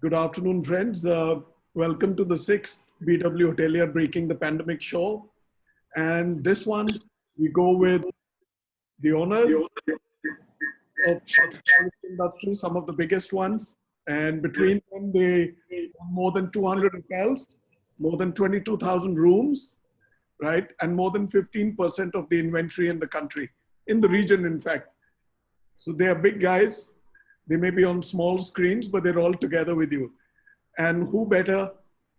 Good afternoon, friends. Welcome to the sixth BW Hotelier Breaking the Pandemic show. And this one, we go with the owners of hospitality industry, some of the biggest ones. And between them, they own more than 200 hotels, more than 22,000 rooms, right? And more than 15% of the inventory in the country, in the region, in fact. So they are big guys. They may be on small screens, but they're all together with you. And who better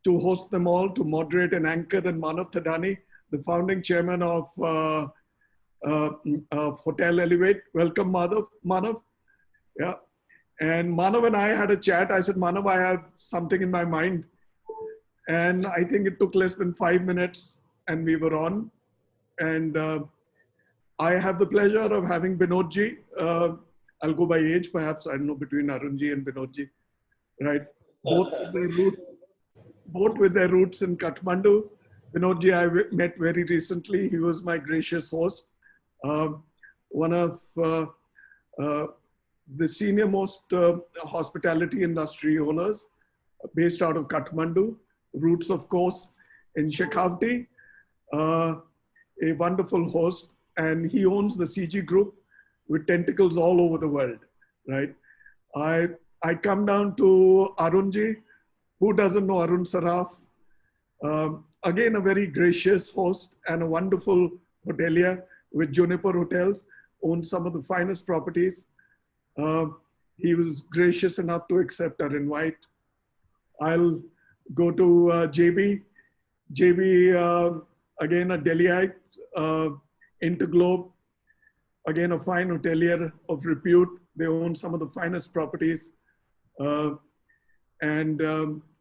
to host them all, to moderate and anchor than Manav Thadani, the founding chairman of Hotel Elevate. Welcome, Manav. Yeah. And Manav and I had a chat. I said, Manav, I have something in my mind. And I think it took less than 5 minutes and we were on. And I have the pleasure of having Binodji. I'll go by age, perhaps, I don't know, between Arunji and Binodji, right? Both with their roots in Kathmandu. Binodji I met very recently. He was my gracious host. One of the senior most hospitality industry owners based out of Kathmandu. Roots, of course, in Shekhawati. A wonderful host. And he owns the CG Group with tentacles all over the world, right? I come down to Arunji. Who doesn't know Arun Saraf? Again, a very gracious host and a wonderful hotelier with Juniper Hotels, owns some of the finest properties. He was gracious enough to accept our invite. I'll go to JB. JB, again, a Delhiite, Interglobe, again, a fine hotelier of repute. They own some of the finest properties. I'll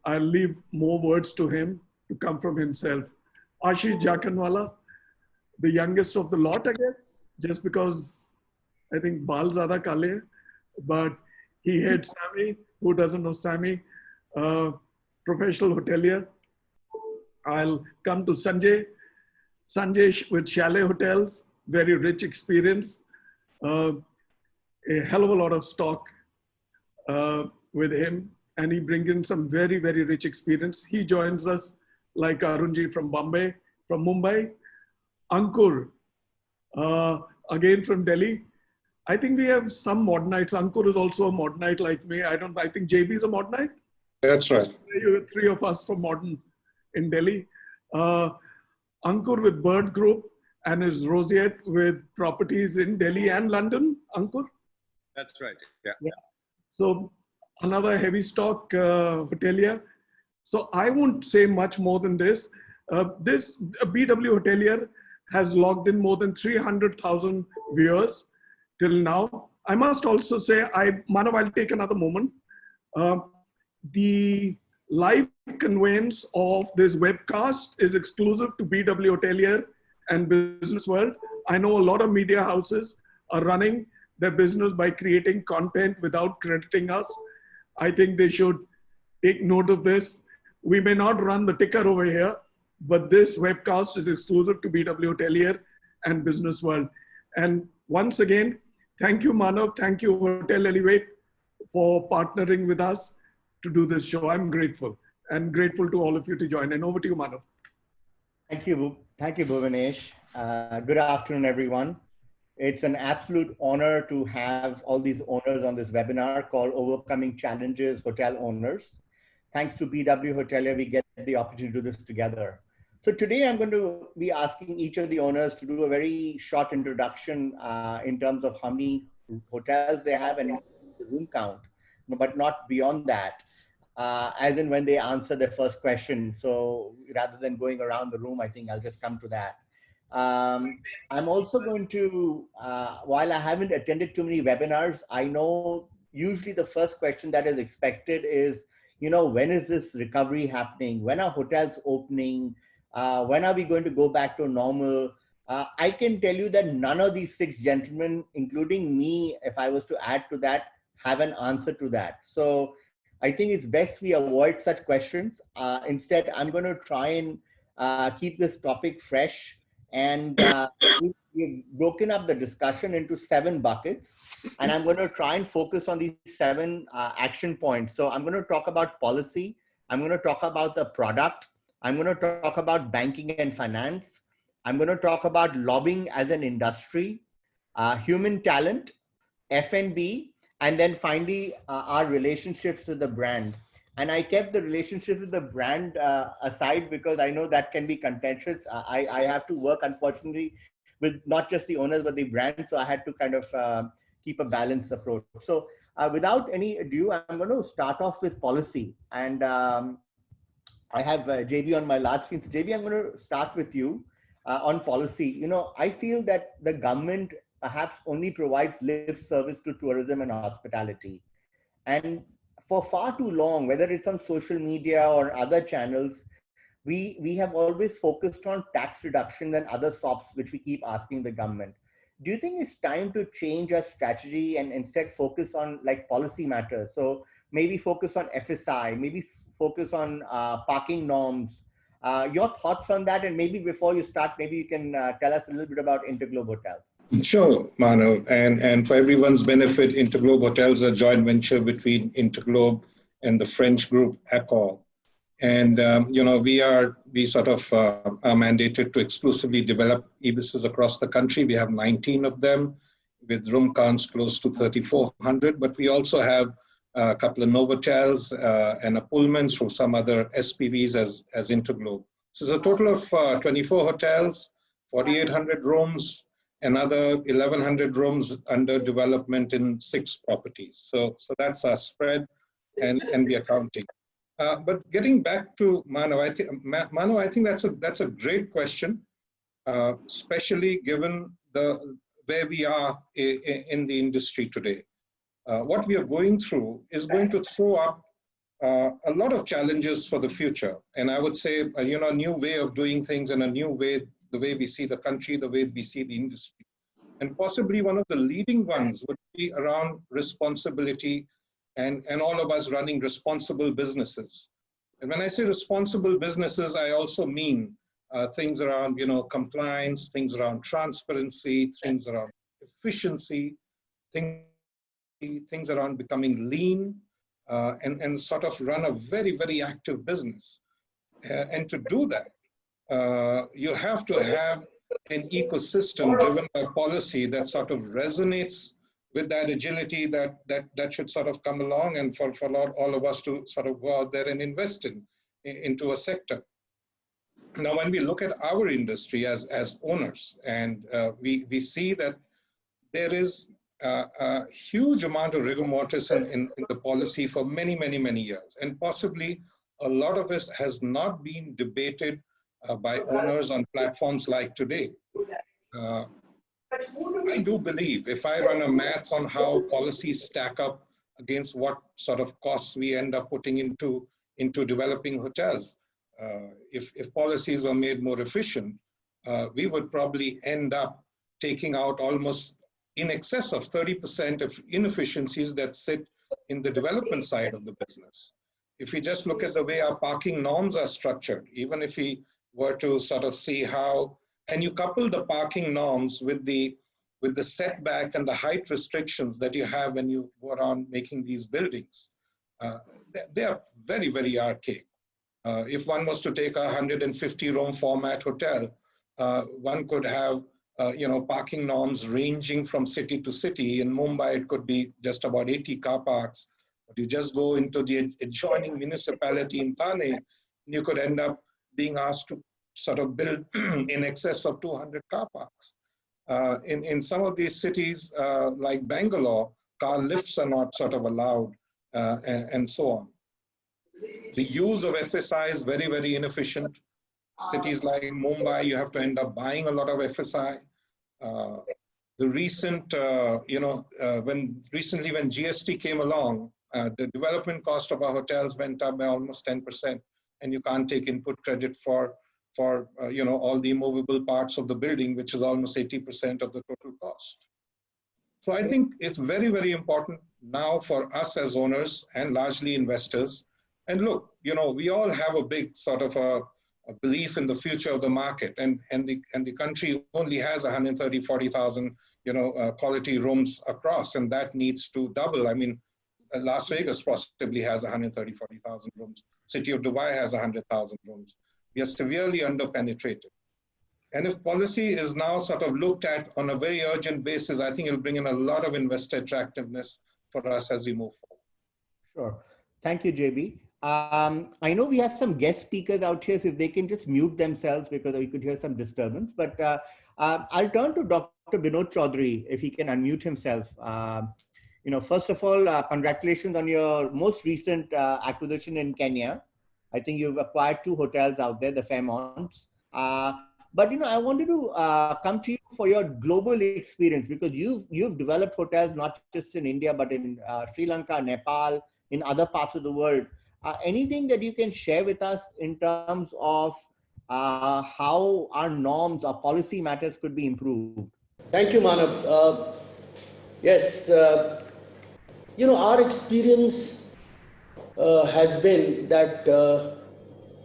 leave more words to him to come from himself. Ashish Jakanwala, the youngest of the lot, I guess, just because I think Bal Zada Kale, but he had Sammy. Who doesn't know Sammy? Professional hotelier. I'll come to Sanjay. Sanjay with Chalet Hotels, very rich experience. A hell of a lot of stock with him, and he brings in some very, very rich experience. He joins us like Arunji from Mumbai. Ankur, again from Delhi. I think we have some modernites. Ankur is also a modernite like me. I think JB is a modernite. That's right. Three of us from modern in Delhi. Ankur with Bird Group and his Roseate with properties in Delhi and London. Ankur? That's right. Yeah. So another heavy stock hotelier. So I won't say much more than this. This BW Hotelier has logged in more than 300,000 viewers till now. I must also say, Manav, I'll take another moment. The live conveyance of this webcast is exclusive to BW Hotelier and Business World. I know a lot of media houses are running their business by creating content without crediting us. I think they should take note of this. We may not run the ticker over here, but this webcast is exclusive to BW Hotelier and Business World. And once again, thank you, Manav. Thank you, Hotel Elevate, for partnering with us to do this show. I'm grateful, and grateful to all of you to join. And over to you, Manav. Thank you, Bhuvanesh. Good afternoon, everyone. It's an absolute honor to have all these owners on this webinar called Overcoming Challenges Hotel Owners. Thanks to BW Hotelier, we get the opportunity to do this together. So today I'm going to be asking each of the owners to do a very short introduction in terms of how many hotels they have and the room count, but not beyond that. As in when they answer their first question. So rather than going around the room, I think I'll just come to that. I'm also going to, while I haven't attended too many webinars, I know usually the first question that is expected is, when is this recovery happening? When are hotels opening? When are we going to go back to normal? I can tell you that none of these six gentlemen, including me, if I was to add to that, have an answer to that. So I think it's best we avoid such questions. Instead, I'm going to try and keep this topic fresh And we've broken up the discussion into 7 buckets. And I'm going to try and focus on these 7 action points. So I'm going to talk about policy. I'm going to talk about the product. I'm going to talk about banking and finance. I'm going to talk about lobbying as an industry, human talent, F&B, and then finally our relationships with the brand. And I kept the relationship with the brand aside because I know that can be contentious. I have to work, unfortunately, with not just the owners, but the brand. So I had to kind of keep a balanced approach. So without any ado, I'm going to start off with policy. And I have JB on my large screen. So JB, I'm going to start with you on policy. You know, I feel that the government perhaps only provides lip service to tourism and hospitality. And for far too long, whether it's on social media or other channels, we have always focused on tax reduction and other SOPs, which we keep asking the government. Do you think it's time to change our strategy and instead focus on like policy matters? So maybe focus on FSI, maybe focus on parking norms. Your thoughts on that, and maybe before you start, maybe you can tell us a little bit about Interglobe Hotels. Sure, Manu. And for everyone's benefit, Interglobe Hotels is a joint venture between Interglobe and the French group Accor. And, you know, we sort of are mandated to exclusively develop ibises across the country. We have 19 of them with room counts close to 3,400, but we also have a couple of Novotels and a Pullman through some other SPVs as Interglobe. So it's a total of 24 hotels, 4,800 rooms, another 1,100 rooms under development in 6 properties. So that's our spread and the accounting. But getting back to Manu, I think that's a great question, especially given where we are in the industry today. What we are going through is going to throw up a lot of challenges for the future. And I would say, you know, a new way of doing things and a new way, the way we see the country, the way we see the industry. And possibly one of the leading ones would be around responsibility and all of us running responsible businesses. And when I say responsible businesses, I also mean things around, you know, compliance, things around transparency, things around efficiency, things around becoming lean, and sort of run a very, very active business. And to do that, you have to have an ecosystem driven by policy that sort of resonates with that agility that should sort of come along, and for all of us to sort of go out there and invest into a sector. Now, when we look at our industry as owners, and we see that there is a huge amount of rigor mortis in the policy for many, many, many years. And possibly a lot of it has not been debated by owners on platforms like today. I do believe if I run a math on how policies stack up against what sort of costs we end up putting into developing hotels, if policies were made more efficient, we would probably end up taking out almost in excess of 30% of inefficiencies that sit in the development side of the business. If we just look at the way our parking norms are structured, even if we were to sort of see how, and you couple the parking norms with the setback and the height restrictions that you have when you go around making these buildings, they are very, very archaic. If one was to take a 150-room format hotel, one could have you know, parking norms ranging from city to city. In Mumbai, it could be just about 80 car parks. But you just go into the adjoining municipality in Thane, you could end up being asked to sort of build in excess of 200 car parks. In some of these cities, like Bangalore, car lifts are not sort of allowed, and so on. The use of FSI is very, very inefficient. Cities like Mumbai, you have to end up buying a lot of FSI. The recent, you know, when GST came along, the development cost of our hotels went up by almost 10%, and you can't take input credit for you know, all the immovable parts of the building, which is almost 80% of the total cost. So I think it's very, very important now for us as owners and largely investors. And look, you know, we all have a big sort of belief in the future of the market, and the country only has 130,000-40,000 quality rooms across, and that needs to double. I mean, Las Vegas possibly has 130,000-40,000 rooms. City of Dubai has 100,000 rooms. We are severely underpenetrated. And if policy is now sort of looked at on a very urgent basis, I think it'll bring in a lot of investor attractiveness for us as we move forward. Sure. Thank you, JB. I know we have some guest speakers out here, so if they can just mute themselves because we could hear some disturbance. But I'll turn to Dr. Vinod Chaudhary, if he can unmute himself. First of all, congratulations on your most recent acquisition in Kenya. I think you've acquired 2 hotels out there, the Fairmonts. But I wanted to come to you for your global experience, because you've developed hotels not just in India but in Sri Lanka, Nepal, in other parts of the world. Anything that you can share with us in terms of how our norms, our policy matters could be improved? Thank you, Manav. Yes, our experience has been that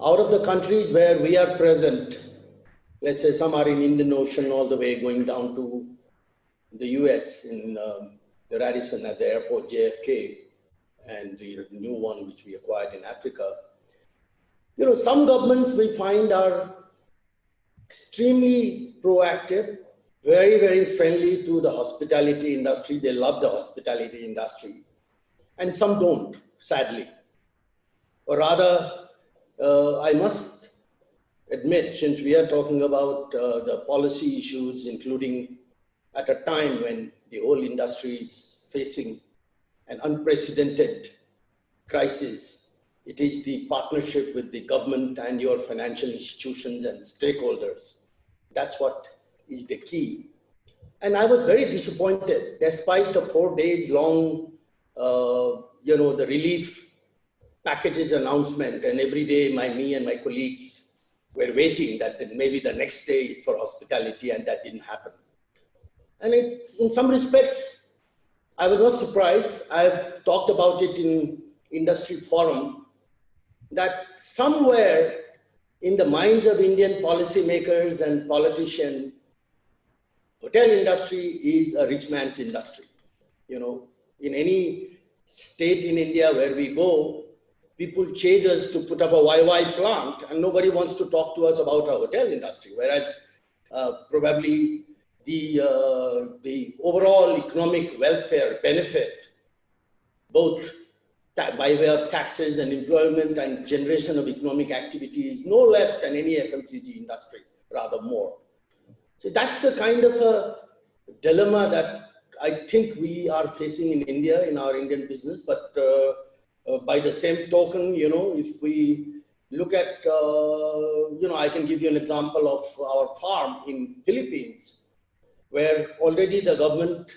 out of the countries where we are present, let's say some are in Indian Ocean all the way going down to the US in the Radisson at the airport, JFK, and the new one which we acquired in Africa. Some governments we find are extremely proactive, very, very friendly to the hospitality industry. They love the hospitality industry. And some don't, sadly. Or rather, I must admit, since we are talking about the policy issues, including at a time when the whole industry is facing an unprecedented crisis, it is the partnership with the government and your financial institutions and stakeholders. That's what is the key. And I was very disappointed, despite the 4 days long, the relief packages announcement, and every day me and my colleagues were waiting that maybe the next day is for hospitality, and that didn't happen. And in some respects, I was not surprised. I've talked about it in industry forum, that somewhere in the minds of Indian policymakers and politicians, hotel industry is a rich man's industry. In any state in India where we go, people chase us to put up a YY plant, and nobody wants to talk to us about our hotel industry. Whereas probably the overall economic welfare benefit, both by way of taxes and employment and generation of economic activity, is no less than any FMCG industry, rather more. So that's the kind of a dilemma that I think we are facing in India, in our Indian business. But by the same token, if we look at, I can give you an example of our farm in Philippines, where already the government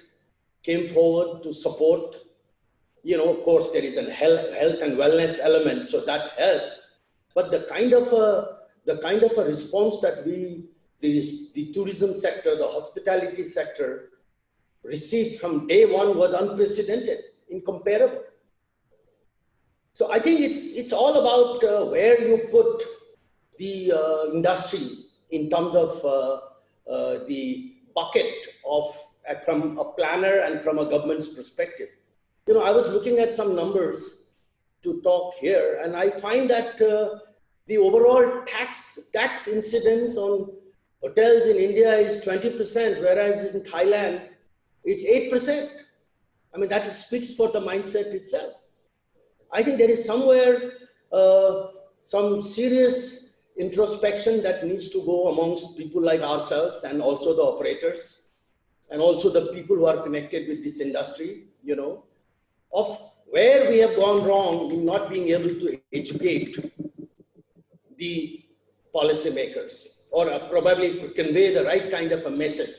came forward to support. Of course, there is a health and wellness element, so that helped. But the kind of a response that the tourism sector, the hospitality sector received from day one was unprecedented, incomparable. So I think it's all about where you put the industry in terms of the bucket of from a planner and from a government's perspective. I was looking at some numbers to talk here, and I find that the overall tax incidence on hotels in India is 20%, whereas in Thailand, it's 8%. I mean, that speaks for the mindset itself. I think there is somewhere some serious introspection that needs to go amongst people like ourselves, and also the operators, and also the people who are connected with this industry, of where we have gone wrong in not being able to educate the policymakers, or probably convey the right kind of a message,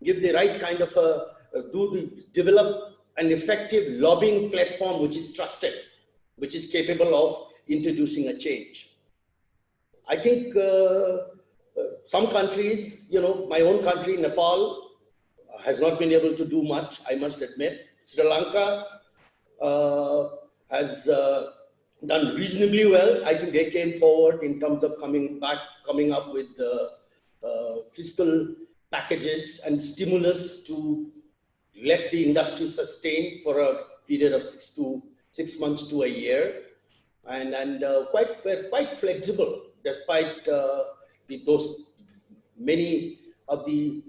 give the right kind of develop an effective lobbying platform which is trusted, which is capable of introducing a change. I think some countries, my own country, Nepal, has not been able to do much, I must admit. Sri Lanka has done reasonably well. I think they came forward in terms of coming up with fiscal packages and stimulus to let the industry sustain for a period of 6 months to a year, and quite flexible despite those many of the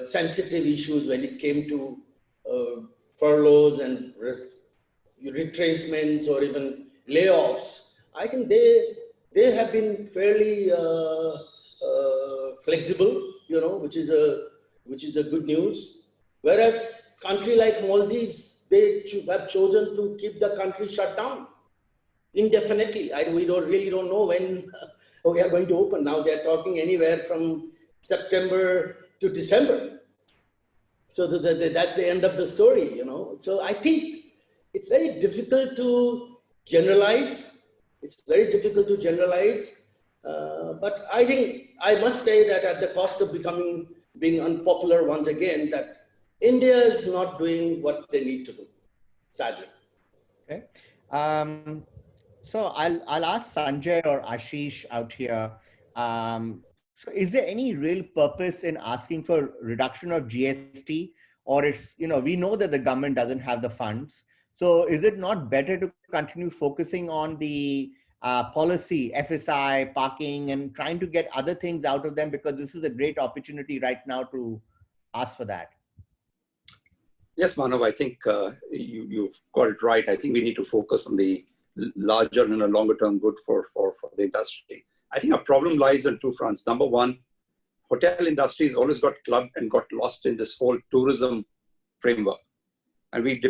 sensitive issues when it came to furloughs and retrenchments or even layoffs. I think they have been fairly flexible, which is a good news. Whereas country like Maldives, they have chosen to keep the country shut down indefinitely. We really don't know when we are going to open. Now they're talking anywhere from September to December. So that's the end of the story, So I think it's very difficult to generalize. But I think I must say that at the cost of being unpopular once again, that India is not doing what they need to do, sadly. Okay. So I'll ask Sanjay or Ashish out here. So is there any real purpose in asking for reduction of GST, or it's, we know that the government doesn't have the funds. So is it not better to continue focusing on the policy, FSI, parking, and trying to get other things out of them, because this is a great opportunity right now to ask for that? Yes, Manav, I think you got it right. I think we need to focus on the larger and a longer term good for the industry. I think our problem lies on two fronts. Number one, hotel industry has always got clubbed and got lost in this whole tourism framework. And we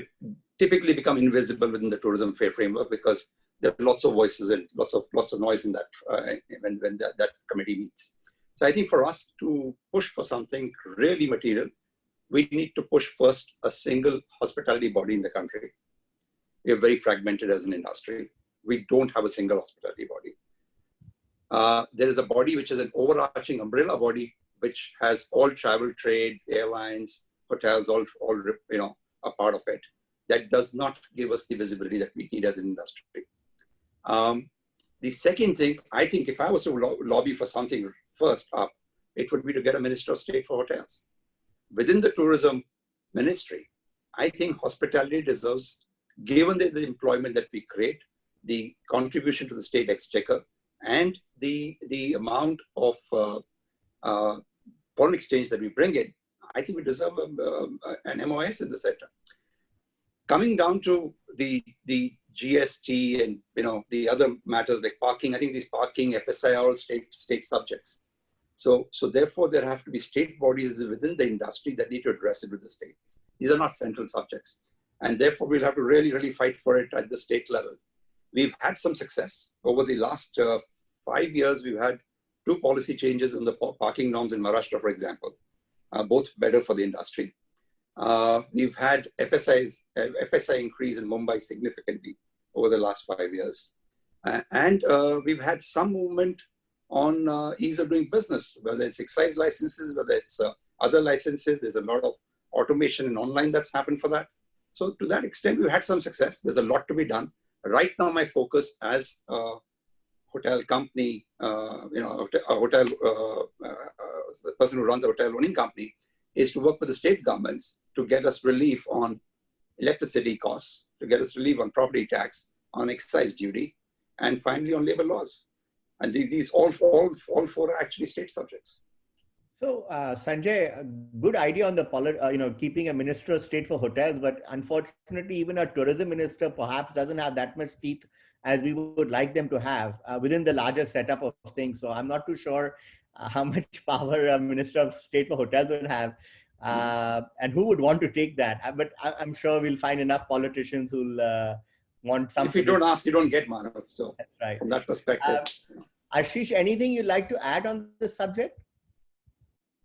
typically become invisible within the tourism framework because there are lots of voices and lots of noise in that when that committee meets. So I think for us to push for something really material, we need to push first a single hospitality body in the country. We are very fragmented as an industry. We don't have a single hospitality body. There is a body which is an overarching umbrella body, which has all travel, trade, airlines, hotels, all a part of it. That does not give us the visibility that we need as an industry. The second thing, I think if I was to lobby for something first up, it would be to get a Minister of State for hotels. Within the tourism ministry, I think hospitality deserves, given the employment that we create, the contribution to the state exchequer, and the amount of foreign exchange that we bring in, I think we deserve an MOS in the sector. Coming down to the GST and the other matters like parking, I think these parking, FSI are all state subjects. So therefore, there have to be state bodies within the industry that need to address it with the states. These are not central subjects. And therefore, we'll have to really, really fight for it at the state level. We've had some success. Over the last 5 years, we've had 2 policy changes in the parking norms in Maharashtra, for example, both better for the industry. We've had FSI increase in Mumbai significantly over the last 5 years. And we've had some movement on ease of doing business, whether it's excise licenses, whether it's other licenses. There's a lot of automation and online that's happened for that. So to that extent, we've had some success. There's a lot to be done. Right now, my focus as a hotel company, the person who runs a hotel owning company, is to work with the state governments to get us relief on electricity costs, to get us relief on property tax, on excise duty, and finally on labor laws. And these all four are actually state subjects. So Sanjay, a good idea on the keeping a minister of state for hotels, but unfortunately, even a tourism minister perhaps doesn't have that much teeth as we would like them to have within the larger setup of things. So I'm not too sure how much power a minister of state for hotels would have, and who would want to take that. But I'm sure we'll find enough politicians who'll want something. If you don't ask, you don't get, Manav. So right. From that perspective. Ashish, anything you'd like to add on this subject?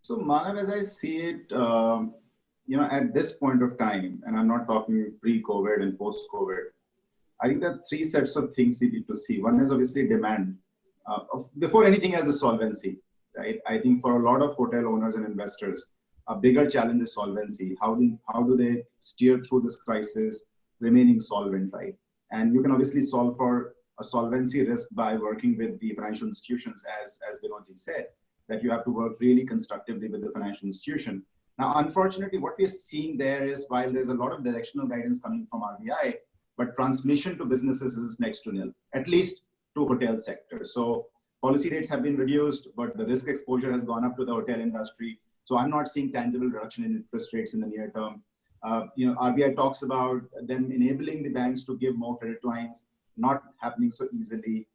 So Manav, as I see it, at this point of time, and I'm not talking pre-COVID and post-COVID, I think there are 3 sets of things we need to see. One is obviously demand. Before anything else is solvency, right? I think for a lot of hotel owners and investors, a bigger challenge is solvency. How do they steer through this crisis, remaining solvent, right? And you can obviously solve for a solvency risk by working with the financial institutions, as Vinodji said, that you have to work really constructively with the financial institution. Now, unfortunately, what we're seeing there is, while there's a lot of directional guidance coming from RBI, but transmission to businesses is next to nil, at least to hotel sector. So policy rates have been reduced, but the risk exposure has gone up to the hotel industry. So I'm not seeing tangible reduction in interest rates in the near term. RBI talks about them enabling the banks to give more credit lines, not happening so easily.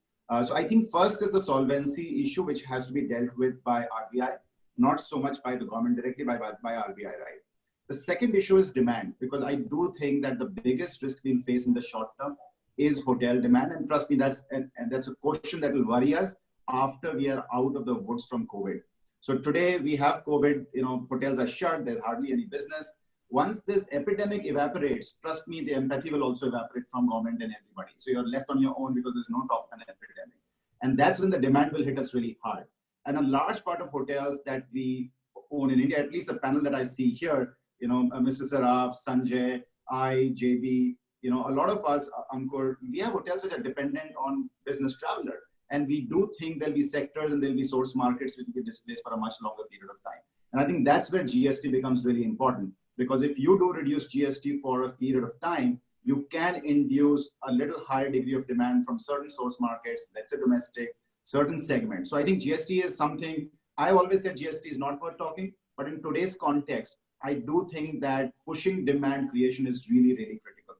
So I think first is the solvency issue, which has to be dealt with by RBI, not so much by the government directly, by RBI, right? The second issue is demand, because I do think that the biggest risk we'll face in the short term is hotel demand. And trust me, that's a question that will worry us after we are out of the woods from COVID. So today we have COVID, hotels are shut, there's hardly any business. Once this epidemic evaporates, trust me, the empathy will also evaporate from government and everybody. So you're left on your own because there's no talk of an epidemic. And that's when the demand will hit us really hard. And a large part of hotels that we own in India, at least the panel that I see here, Mr. Saraf, Sanjay, JB, a lot of us, Ankur, we have hotels which are dependent on business traveler. And we do think there'll be sectors and there'll be source markets which will be displaced for a much longer period of time. And I think that's where GST becomes really important. Because if you do reduce GST for a period of time, you can induce a little higher degree of demand from certain source markets, let's say domestic, certain segments. So I think GST is something, I've always said GST is not worth talking, but in today's context, I do think that pushing demand creation is really, really critical.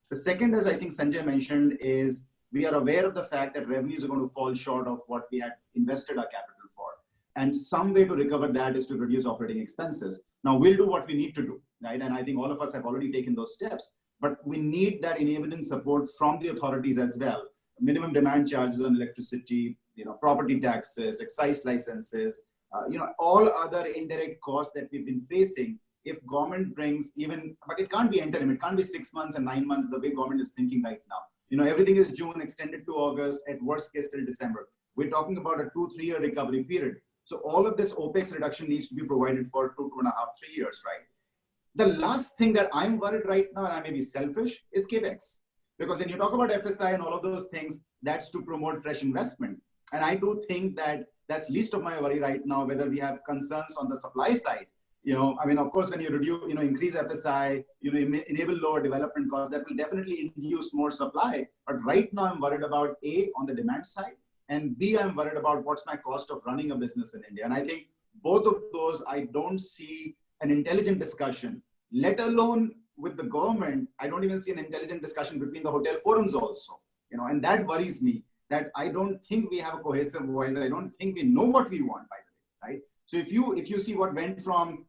The second, as I think Sanjay mentioned, is we are aware of the fact that revenues are going to fall short of what we had invested our capital for. And some way to recover that is to reduce operating expenses. Now, we'll do what we need to do, right? And I think all of us have already taken those steps, but we need that enabling support from the authorities as well. Minimum demand charges on electricity, property taxes, excise licenses, all other indirect costs that we've been facing. If government brings but it can't be interim, it can't be 6 months and 9 months the way government is thinking right now. Everything is June, extended to August, at worst case till December. We're talking about a 2-3 year recovery period. So all of this OPEX reduction needs to be provided for 2.5, 3 years, right? The last thing that I'm worried right now, and I may be selfish, is CAPEX. Because when you talk about FSI and all of those things, that's to promote fresh investment. And I do think that that's least of my worry right now, whether we have concerns on the supply side. Of course, when you reduce, increase FSI, enable lower development costs, that will definitely induce more supply. But right now I'm worried about A, on the demand side, and B, I'm worried about what's my cost of running a business in India. And I think both of those, I don't see an intelligent discussion, let alone with the government. I don't even see an intelligent discussion between the hotel forums also, and that worries me, that I don't think we have a cohesive voice. I don't think we know what we want, by the way, right? So if you see what went from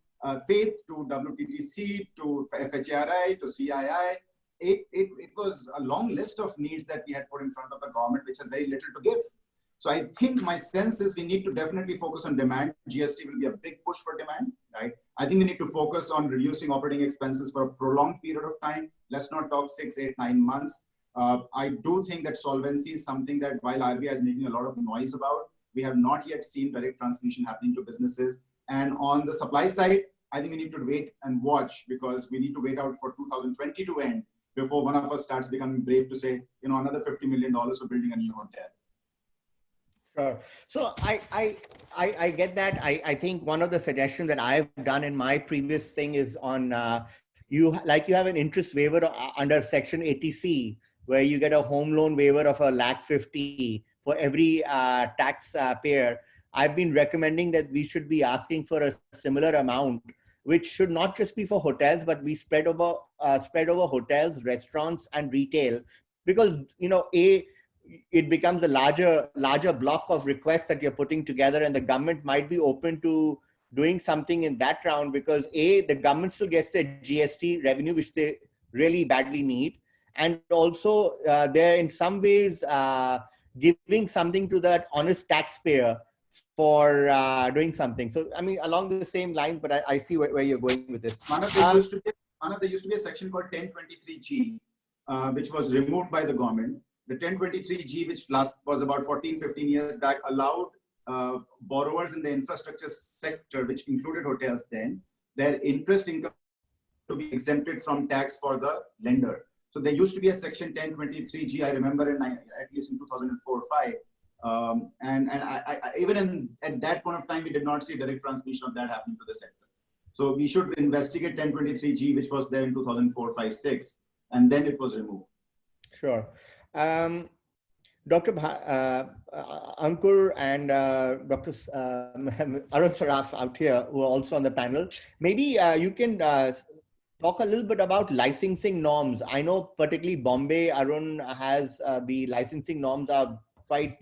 Faith to WTTC to FHRI to CII, it was a long list of needs that we had put in front of the government, which has very little to give. So I think my sense is we need to definitely focus on demand. GST will be a big push for demand, right? I think we need to focus on reducing operating expenses for a prolonged period of time. Let's not talk 6, 8, 9 months. I do think that solvency is something that while RBI is making a lot of noise about, we have not yet seen direct transmission happening to businesses. And on the supply side, I think we need to wait and watch, because we need to wait out for 2020 to end before one of us starts becoming brave to say, another $50 million for building a new hotel. Sure. So I get that. I think one of the suggestions that I've done in my previous thing is on you have an interest waiver under Section 80C, where you get a home loan waiver of $150,000 for every taxpayer. I've been recommending that we should be asking for a similar amount, which should not just be for hotels, but be spread over hotels, restaurants, and retail, because it becomes a larger block of requests that you're putting together, and the government might be open to doing something in that round, because the government still gets their GST revenue, which they really badly need, and also they're in some ways giving something to that honest taxpayer for doing something. So along the same lines, but I see where you're going with this. There used to be a section called 1023G, which was removed by the government. The 1023G, which was about 14, 15 years back, allowed borrowers in the infrastructure sector, which included hotels then, their interest income to be exempted from tax for the lender. So there used to be a section 1023G, I remember at least in 2004 or 5. Even at that point of time, we did not see direct transmission of that happening to the sector. So we should investigate 1023G, which was there in 2004, 5, 6, and then it was removed. Sure. Dr. Ankur and Dr. Arun Saraf out here, who are also on the panel, maybe you can talk a little bit about licensing norms. I know particularly Bombay, Arun, has the licensing norms are quite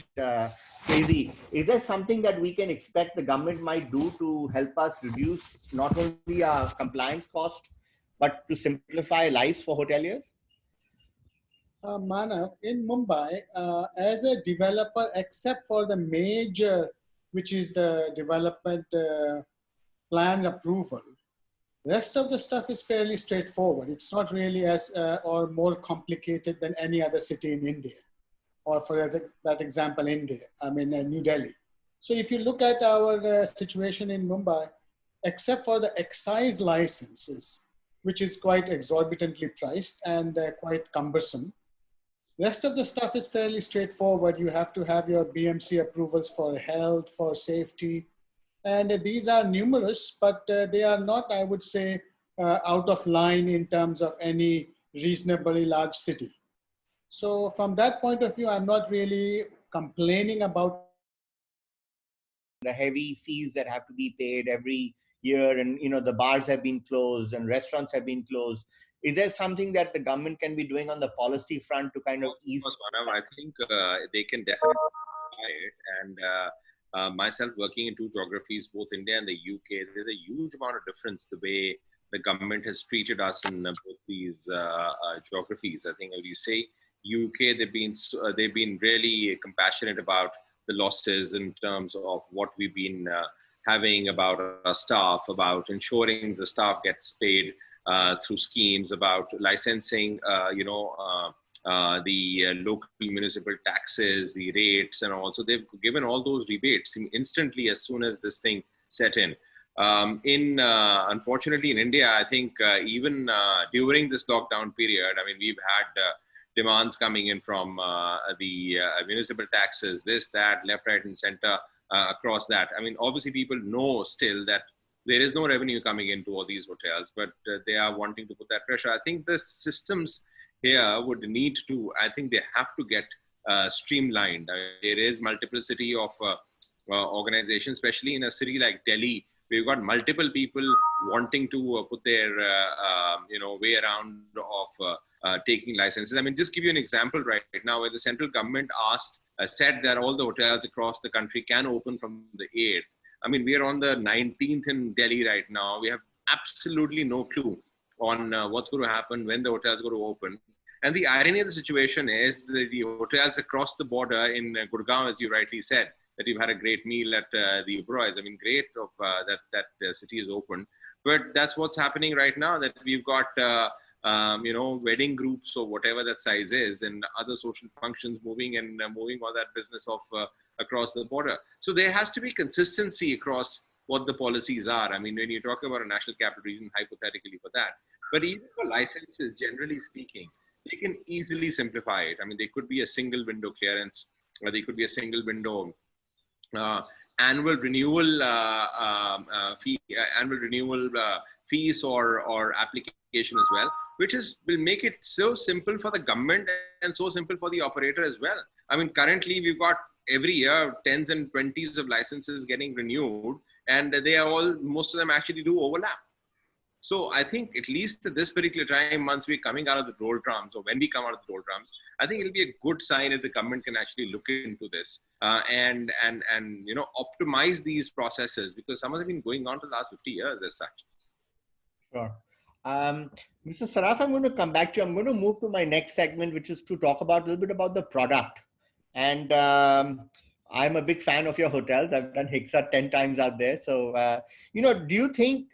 crazy. Is there something that we can expect the government might do to help us reduce not only our compliance cost, but to simplify lives for hoteliers? Manav, in Mumbai, as a developer, except for the major, which is the development plan approval, rest of the stuff is fairly straightforward. It's not really as or more complicated than any other city in India, or for that example, India, New Delhi. So if you look at our situation in Mumbai, except for the excise licenses, which is quite exorbitantly priced and quite cumbersome, rest of the stuff is fairly straightforward. You have to have your BMC approvals for health, for safety. And these are numerous, but they are not, I would say, out of line in terms of any reasonably large city. So from that point of view, I'm not really complaining about the heavy fees that have to be paid every year, and the bars have been closed and restaurants have been closed. Is there something that the government can be doing on the policy front to kind of ease? I think they can definitely try it. And myself working in two geographies, both India and the UK, there's a huge amount of difference the way the government has treated us in both these geographies. I think, as you say, UK, they've been really compassionate about the losses in terms of what we've been having, about our staff, about ensuring the staff gets paid through schemes, about licensing, the local municipal taxes, the rates, and also they've given all those rebates instantly as soon as this thing set in. Unfortunately, in India, I think even during this lockdown period, we've had demands coming in from the municipal taxes, this, that, left, right, and center across that. Obviously, people know still that there is no revenue coming into all these hotels, but they are wanting to put that pressure. I think the systems here would need to, they have to get streamlined. There is multiplicity of organizations, especially in a city like Delhi. We've got multiple people wanting to put their way around of taking licenses. Just give you an example right now, where the central government said that all the hotels across the country can open from the 8th. We are on the 19th in Delhi right now. We have absolutely no clue on what's going to happen, when the hotels are going to open. And the irony of the situation is that the hotels across the border in Gurgaon, as you rightly said, that you've had a great meal at the Oberoi's. Great of that the city is open. But that's what's happening right now, that we've got, wedding groups or whatever that size is, and other social functions moving all that business of across the border. So there has to be consistency across what the policies are. When you talk about a national capital region, hypothetically for that, but even for licenses, generally speaking, they can easily simplify it. There could be a single window clearance, or there could be a single window annual renewal fees or application as well, which will make it so simple for the government and so simple for the operator as well. Currently we've got every year 10s and 20s of licenses getting renewed, and most of them actually do overlap. So I think at least at this particular time, once we're coming out of the doldrums, or when we come out of the doldrums, I think it'll be a good sign if the government can actually look into this and optimize these processes, because some of them have been going on for the last 50 years as such. Sure. Mr. Saraf, I'm going to come back to you. I'm going to move to my next segment, which is to talk about a little bit about the product. And I'm a big fan of your hotels. I've done Hixa 10 times out there. So, do you think,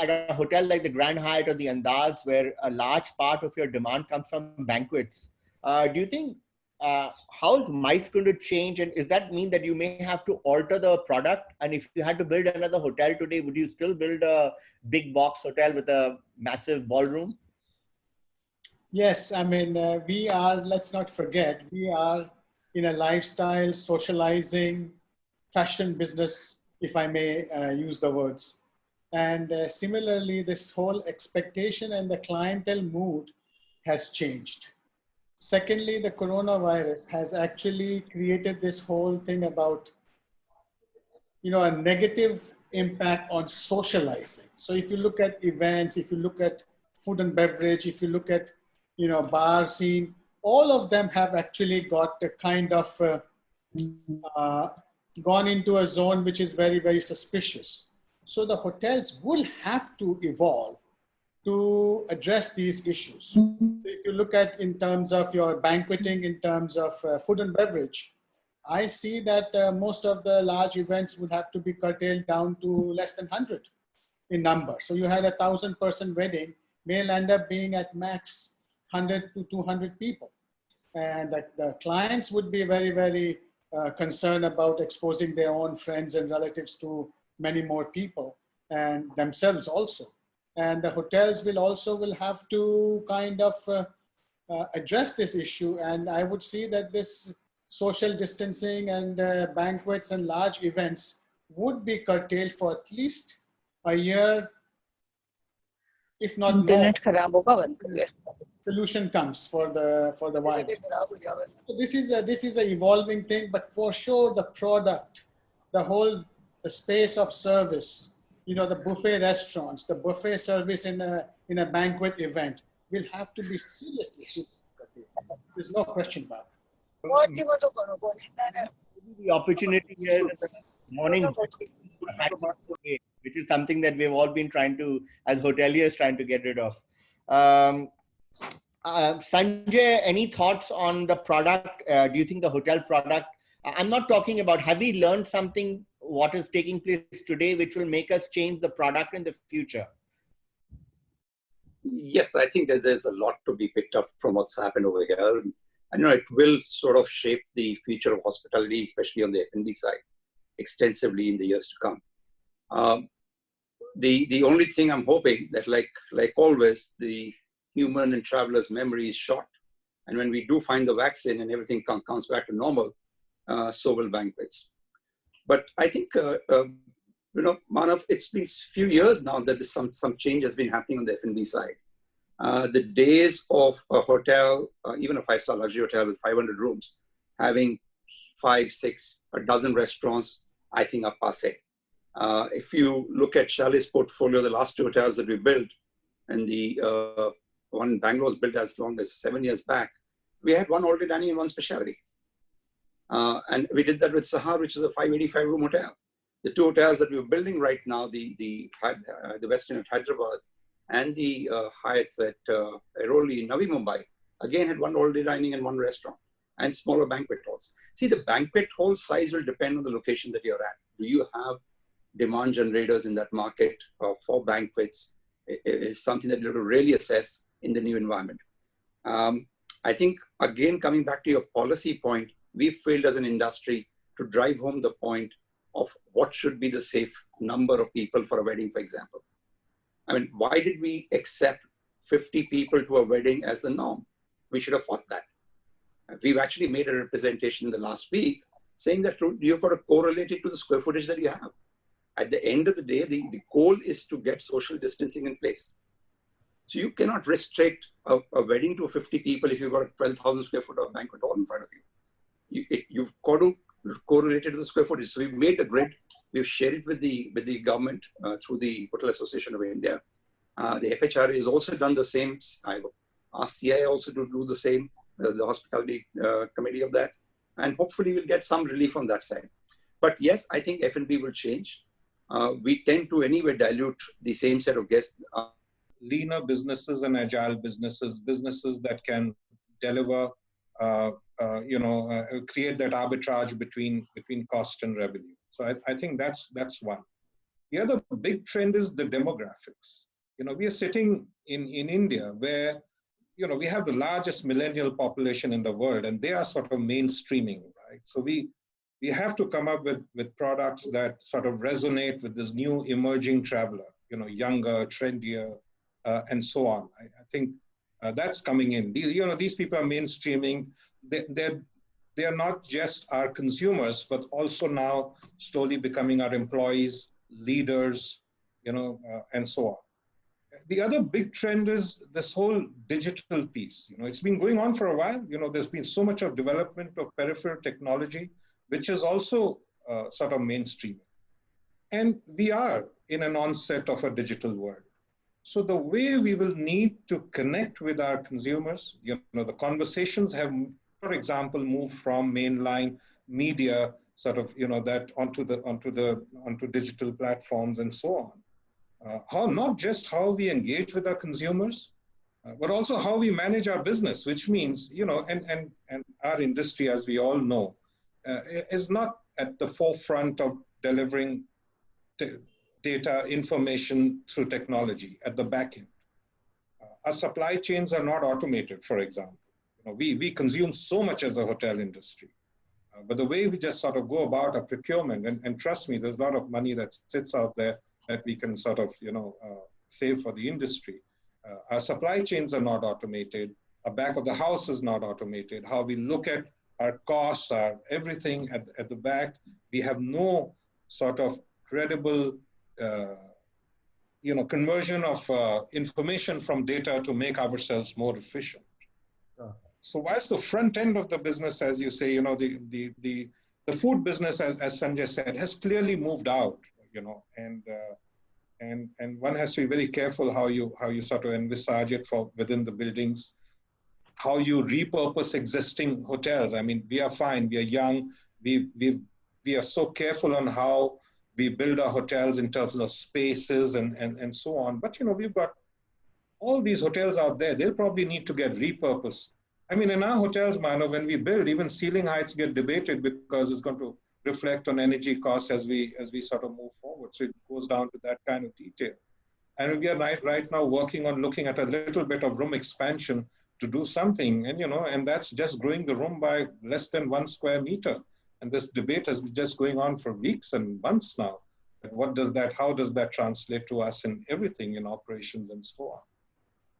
at a hotel like the Grand Hyatt or the Andaz, where a large part of your demand comes from banquets, do you think, how is MICE going to change? And does that mean that you may have to alter the product? And if you had to build another hotel today, would you still build a big box hotel with a massive ballroom? Yes, I mean, we are, let's not forget, we are in a lifestyle, socializing, fashion business, if I may use the words. And similarly, this whole expectation and the clientele mood has changed. Secondly, the coronavirus has actually created this whole thing about, a negative impact on socializing. So if you look at events, if you look at food and beverage, if you look at, bar scene, all of them have actually got a kind of gone into a zone which is very, very suspicious. So the hotels will have to evolve to address these issues. If you look at in terms of your banqueting, in terms of food and beverage, I see that most of the large events would have to be curtailed down to less than 100 in number. So you had 1,000-person wedding, may end up being at max 100 to 200 people. And the clients would be very, very concerned about exposing their own friends and relatives to many more people and themselves also. And the hotels will have to kind of address this issue. And I would see that this social distancing and banquets and large events would be curtailed for at least a year, if not more. Solution comes for the virus. So this is a evolving thing, but for sure the product, the space of service, the buffet restaurants, the buffet service in a banquet event will have to be seriously curtailed. There's no question about it. The opportunity here this morning, which is something that we've all been trying to, as hoteliers, trying to get rid of. Sanjay, any thoughts on the product? Do you think the hotel product, I'm not talking about, have we learned something, what is taking place today, which will make us change the product in the future? Yes, I think that there's a lot to be picked up from what's happened over here. And it will sort of shape the future of hospitality, especially on the F&B side, extensively in the years to come. The only thing I'm hoping that, like always, the human and travelers' memory is short. And when we do find the vaccine and everything comes back to normal, so will banquets. But I think, Manav, it's been a few years now that some change has been happening on the F&B side. The days of a hotel, even a five-star luxury hotel with 500 rooms, having 5, 6, a dozen restaurants, I think are passé. If you look at Chalet's portfolio, the last 2 hotels that we built, and the one in Bangalore was built as long as 7 years back, we had one all-day dining and one specialty. And we did that with Sahar, which is a 585-room hotel. The 2 hotels that we're building right now, the Westin at Hyderabad and the Hyatt at Airoli in Navi Mumbai, again had one all-day dining and one restaurant, and smaller banquet halls. See, the banquet hall size will depend on the location that you're at. Do you have demand generators in that market for banquets? It is something that you have to really assess in the new environment. I think, again, coming back to your policy point, we failed as an industry to drive home the point of what should be the safe number of people for a wedding, for example. I mean, why did we accept 50 people to a wedding as the norm? We should have fought that. We've actually made a representation in the last week saying that you've got to correlate it to the square footage that you have. At the end of the day, the goal is to get social distancing in place. So you cannot restrict a wedding to 50 people if you've got a 12,000 square foot of banquet hall in front of you. You've got to correlate it to the square footage. So we've made a grid. We've shared it with the government through the Hotel Association of India. The FHRA has also done the same. I asked CI also to do the same, the hospitality committee of that. And hopefully we'll get some relief on that side. But yes, I think F&B will change. We tend to anyway dilute the same set of guests. Leaner businesses and agile businesses that can deliver, create that arbitrage between cost and revenue. So I think that's one. The other big trend is the demographics. We are sitting in India where, we have the largest millennial population in the world, and they are sort of mainstreaming, right? So we have to come up with products that sort of resonate with this new emerging traveler, younger, trendier, and so on. I think That's coming in. These people are mainstreaming. They are not just our consumers, but also now slowly becoming our employees, leaders, and so on. The other big trend is this whole digital piece. It's been going on for a while. There's been so much of development of peripheral technology, which is also sort of mainstream. And we are in an onset of a digital world. So the way we will need to connect with our consumers, the conversations have, for example, moved from mainline media sort of, that onto digital platforms and so on. Not just how we engage with our consumers, but also how we manage our business, which means, and our industry, as we all know, is not at the forefront of delivering data information through technology at the back end. Our supply chains are not automated, for example. We consume so much as a hotel industry, but the way we just sort of go about our procurement, and trust me, there's a lot of money that sits out there that we can sort of, save for the industry. Our supply chains are not automated. Our back of the house is not automated. How we look at our costs, our everything at the back, we have no sort of credible, conversion of information from data to make ourselves more efficient. So whilst the front end of the business, as you say, the food business, as Sanjay said, has clearly moved out, and one has to be very careful how you sort of envisage it for within the buildings, how you repurpose existing hotels. I mean, we are fine, we are young, we are so careful on how we build our hotels in terms of spaces and so on. But, we've got all these hotels out there, they'll probably need to get repurposed. I mean, in our hotels, Mano, when we build, even ceiling heights get debated because it's going to reflect on energy costs as we sort of move forward. So it goes down to that kind of detail. And we are right now working on looking at a little bit of room expansion to do something. And, and that's just growing the room by less than 1 square meter. And this debate has been just going on for weeks and months now. How does that translate to us in everything, in operations and so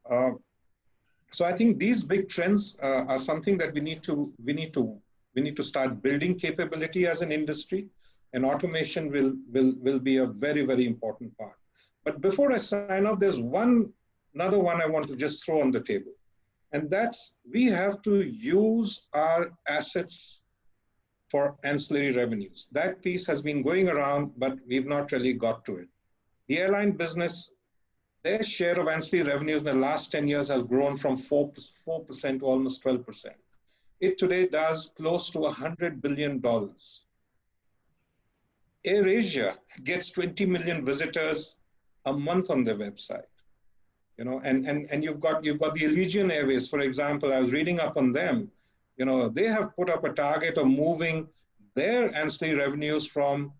on? So I think these big trends are something that we need to start building capability as an industry, and automation will be a very, very important part. But before I sign off, there's another one I want to just throw on the table. And that's, we have to use our assets for ancillary revenues. That piece has been going around, but we've not really got to it. The airline business, their share of ancillary revenues in the last 10 years has grown from 4% to almost 12%. It today does close to $100 billion. AirAsia gets 20 million visitors a month on their website. And you've got the Allegiant Airways, for example. I was reading up on them. They have put up a target of moving their ancillary revenues from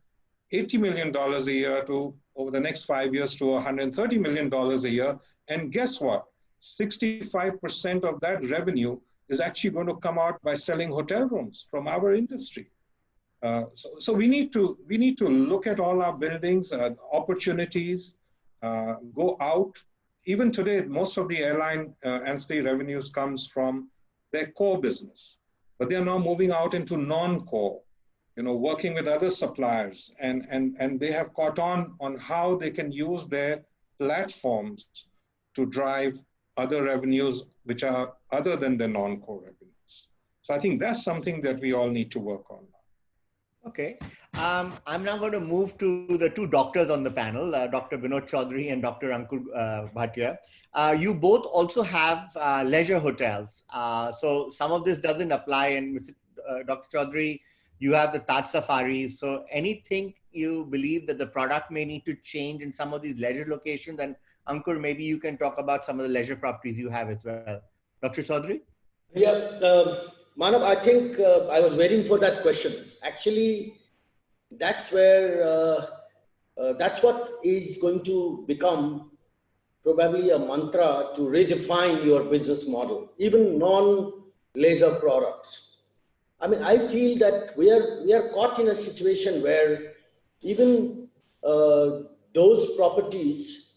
$80 million a year to, over the next 5 years, to $130 million a year. And guess what? 65% of that revenue is actually going to come out by selling hotel rooms from our industry. So we need to look at all our buildings, opportunities, go out. Even today, most of the airline ancillary revenues comes from their core business, but they are now moving out into non-core, working with other suppliers, and they have caught on how they can use their platforms to drive other revenues which are other than the non-core revenues. So I think that's something that we all need to work on. Okay. I'm now going to move to the two doctors on the panel, Dr. Vinod Chaudhary and Dr. Ankur Bhatia. You both also have leisure hotels. So some of this doesn't apply. And Dr. Chaudhary, you have the Taj Safaris. So anything you believe that the product may need to change in some of these leisure locations? And Ankur, maybe you can talk about some of the leisure properties you have as well. Dr. Chaudhary? Yeah, Manav, I think I was waiting for that question. Actually, that's where, that's what is going to become probably a mantra to redefine your business model, even non-leisure products. I mean, I feel that we are caught in a situation where even those properties,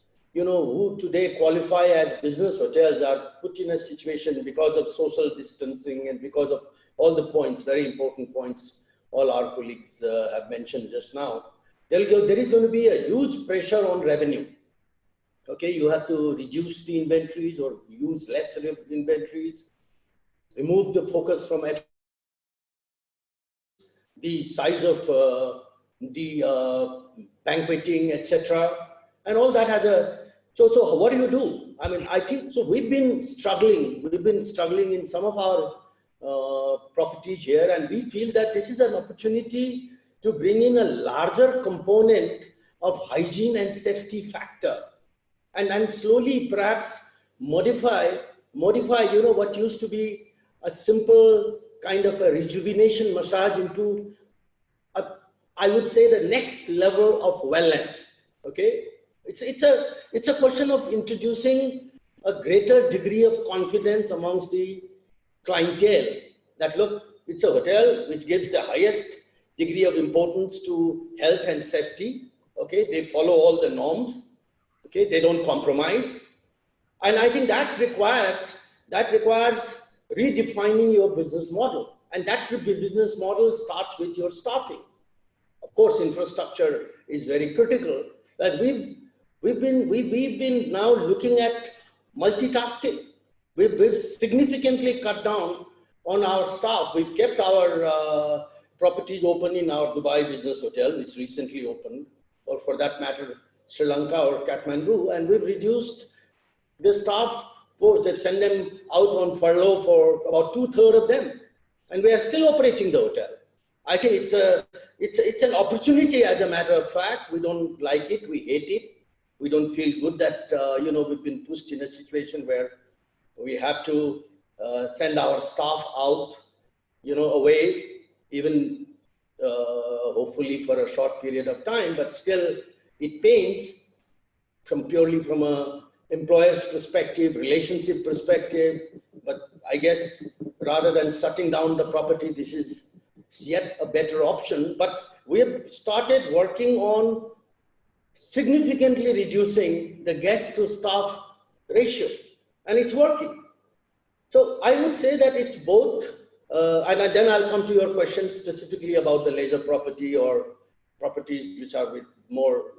who today qualify as business hotels are put in a situation because of social distancing and because of all the points, very important points, all our colleagues have mentioned just now. There is going to be a huge pressure on revenue. Okay, you have to reduce the inventories or use less inventories, remove the focus from the size of the banqueting, etc. And all that has a, so what do? I mean, I think, so we've been struggling in some of our properties here, and we feel that this is an opportunity to bring in a larger component of hygiene and safety factor, and slowly perhaps modify, what used to be a simple kind of a rejuvenation massage into I would say the next level of wellness. Okay, it's a question of introducing a greater degree of confidence amongst the clientele that, look, it's a hotel which gives the highest degree of importance to health and safety. Okay, they follow all the norms. Okay, they don't compromise, and I think that requires redefining your business model, and that business model starts with your staffing. Of course, infrastructure is very critical. Like we've been now looking at multitasking. We've significantly cut down on our staff. We've kept our properties open in our Dubai Business Hotel, which recently opened, or for that matter, Sri Lanka or Kathmandu, and we've reduced the staff force that send them out on furlough for about 2/3 of them, and we are still operating the hotel. I think it's an opportunity. As a matter of fact, we don't like it, we hate it, we don't feel good that we've been pushed in a situation where we have to send our staff out, away, even hopefully for a short period of time, but still it pains purely from a employer's perspective, relationship perspective. But I guess rather than shutting down the property, this is yet a better option. But we have started working on significantly reducing the guest to staff ratio, and it's working. So I would say that it's both, and then I'll come to your question specifically about the leisure property or properties which are with more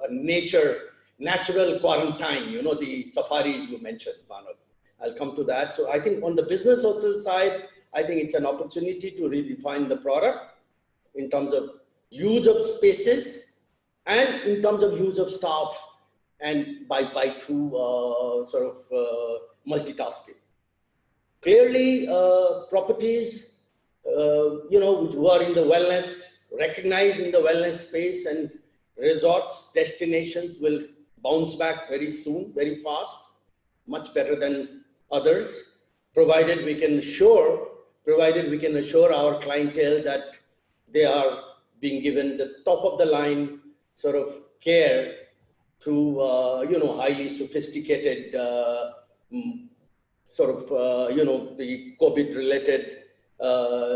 natural quarantine, the safaris you mentioned, Manav. I'll come to that. So I think on the business hotel side, I think it's an opportunity to redefine the product in terms of use of spaces and in terms of use of staff, and by through multitasking. Clearly, properties, who are in the wellness, recognized in the wellness space, and resorts, destinations will bounce back very soon, very fast, much better than others, provided we can assure our clientele that they are being given the top of the line sort of care through, highly sophisticated the COVID related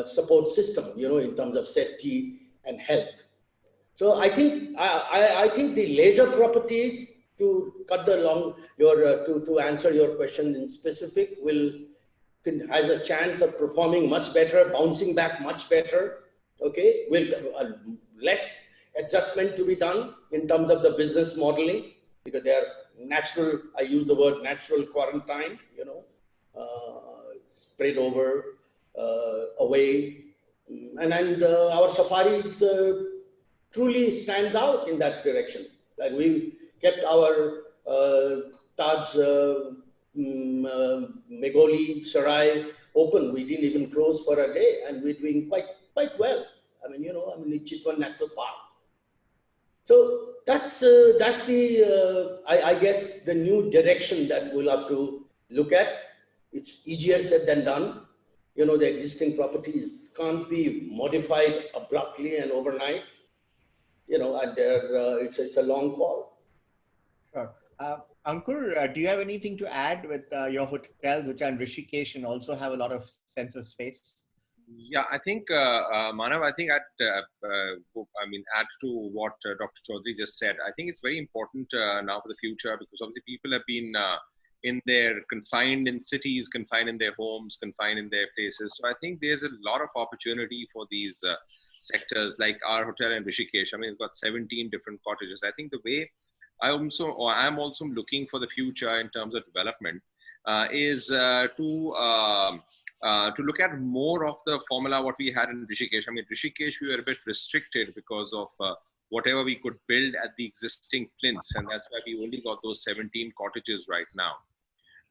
support system, in terms of safety and health. So I think the leisure properties, to cut the to answer your question in specific, has a chance of performing much better, bouncing back much better. Okay, with less adjustment to be done in terms of the business modeling, because they are natural. I use the word natural quarantine. Spread over, away, and our safaris truly stands out in that direction. Like we kept our Taj Megoli Sarai open. We didn't even close for a day, and we're doing quite well. In Chitwan National Park. So that's the I guess the new direction that we'll have to look at. It's easier said than done. The existing properties can't be modified abruptly and overnight. And it's a long call. Sure. Ankur, do you have anything to add with your hotels, which are in Rishikesh and also have a lot of sense of space? Yeah, I think, Manav, I think I mean, add to what Dr. Chaudhary just said. I think it's very important now for the future, because obviously people have been confined in cities, confined in their homes, confined in their places. So I think there's a lot of opportunity for these sectors, like our hotel in Rishikesh. I mean, it's got 17 different cottages. I think the way I'm also looking for the future in terms of development is to look at more of the formula what we had in Rishikesh. I mean, Rishikesh, we were a bit restricted because of whatever we could build at the existing plinths, and that's why we only got those 17 cottages right now.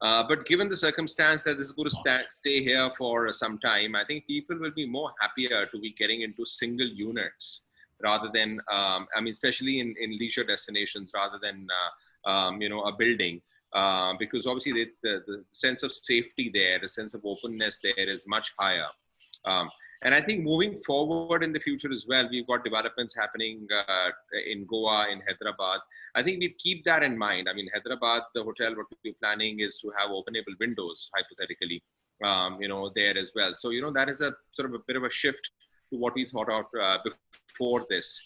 But given the circumstance that this is going to stay here for some time, I think people will be more happier to be getting into single units rather than, I mean, especially in leisure destinations, rather than, a building. Because obviously the sense of safety there, the sense of openness there is much higher. And I think moving forward in the future as well, we've got developments happening in Goa, in Hyderabad. I think we keep that in mind. I mean, Hyderabad, the hotel, what we're planning is to have openable windows, hypothetically, there as well. So, that is a sort of a bit of a shift to what we thought of before this.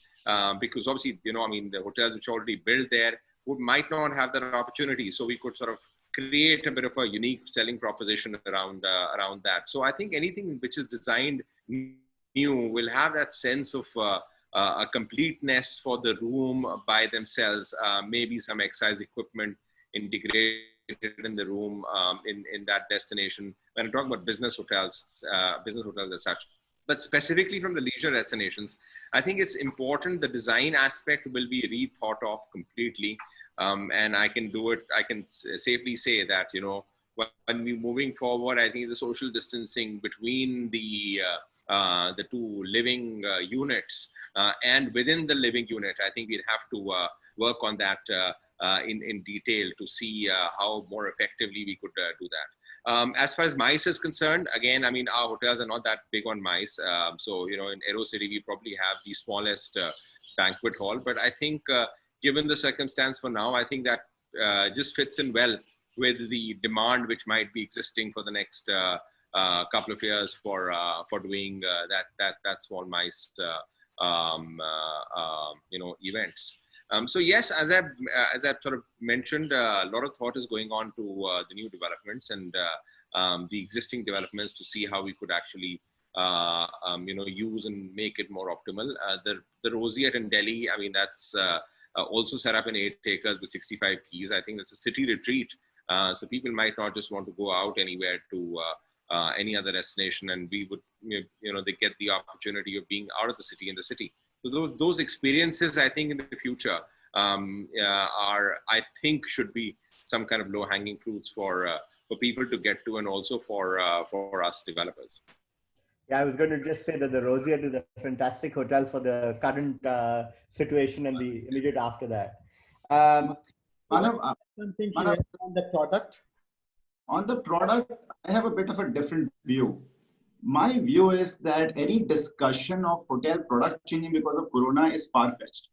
Because obviously, I mean, the hotels which are already built there might not have that opportunity. So we could sort of create a bit of a unique selling proposition around that. So I think anything which is designed new will have that sense of a completeness for the room by themselves. Maybe some exercise equipment integrated in the room in that destination. When I talk about business hotels as such. But specifically from the leisure destinations, I think it's important the design aspect will be rethought of completely. And I can safely say that, when we're moving forward, I think the social distancing between the two living units and within the living unit, I think we'd have to work on that in detail to see how more effectively we could do that. As far as MICE is concerned, again, I mean, our hotels are not that big on MICE. So, in AeroCity, we probably have the smallest banquet hall. But I think given the circumstance for now, I think that just fits in well with the demand which might be existing for the next couple of years for doing that small MICE, events. So yes, as I've sort of mentioned, a lot of thought is going on to the new developments and the existing developments to see how we could actually, use and make it more optimal. The Roseate in Delhi, I mean, that's also set up in 8 acres with 65 keys. I think it's a city retreat. So people might not just want to go out anywhere to any other destination, and we would, they get the opportunity of being out of the city in the city. So those experiences, I think, in the future should be some kind of low-hanging fruits for people to get to, and also for us developers. Yeah, I was going to just say that the Roseate is a fantastic hotel for the current situation and the immediate after that. Something here on the product. On the product, I have a bit of a different view. My view is that any discussion of hotel product changing because of Corona is far-fetched.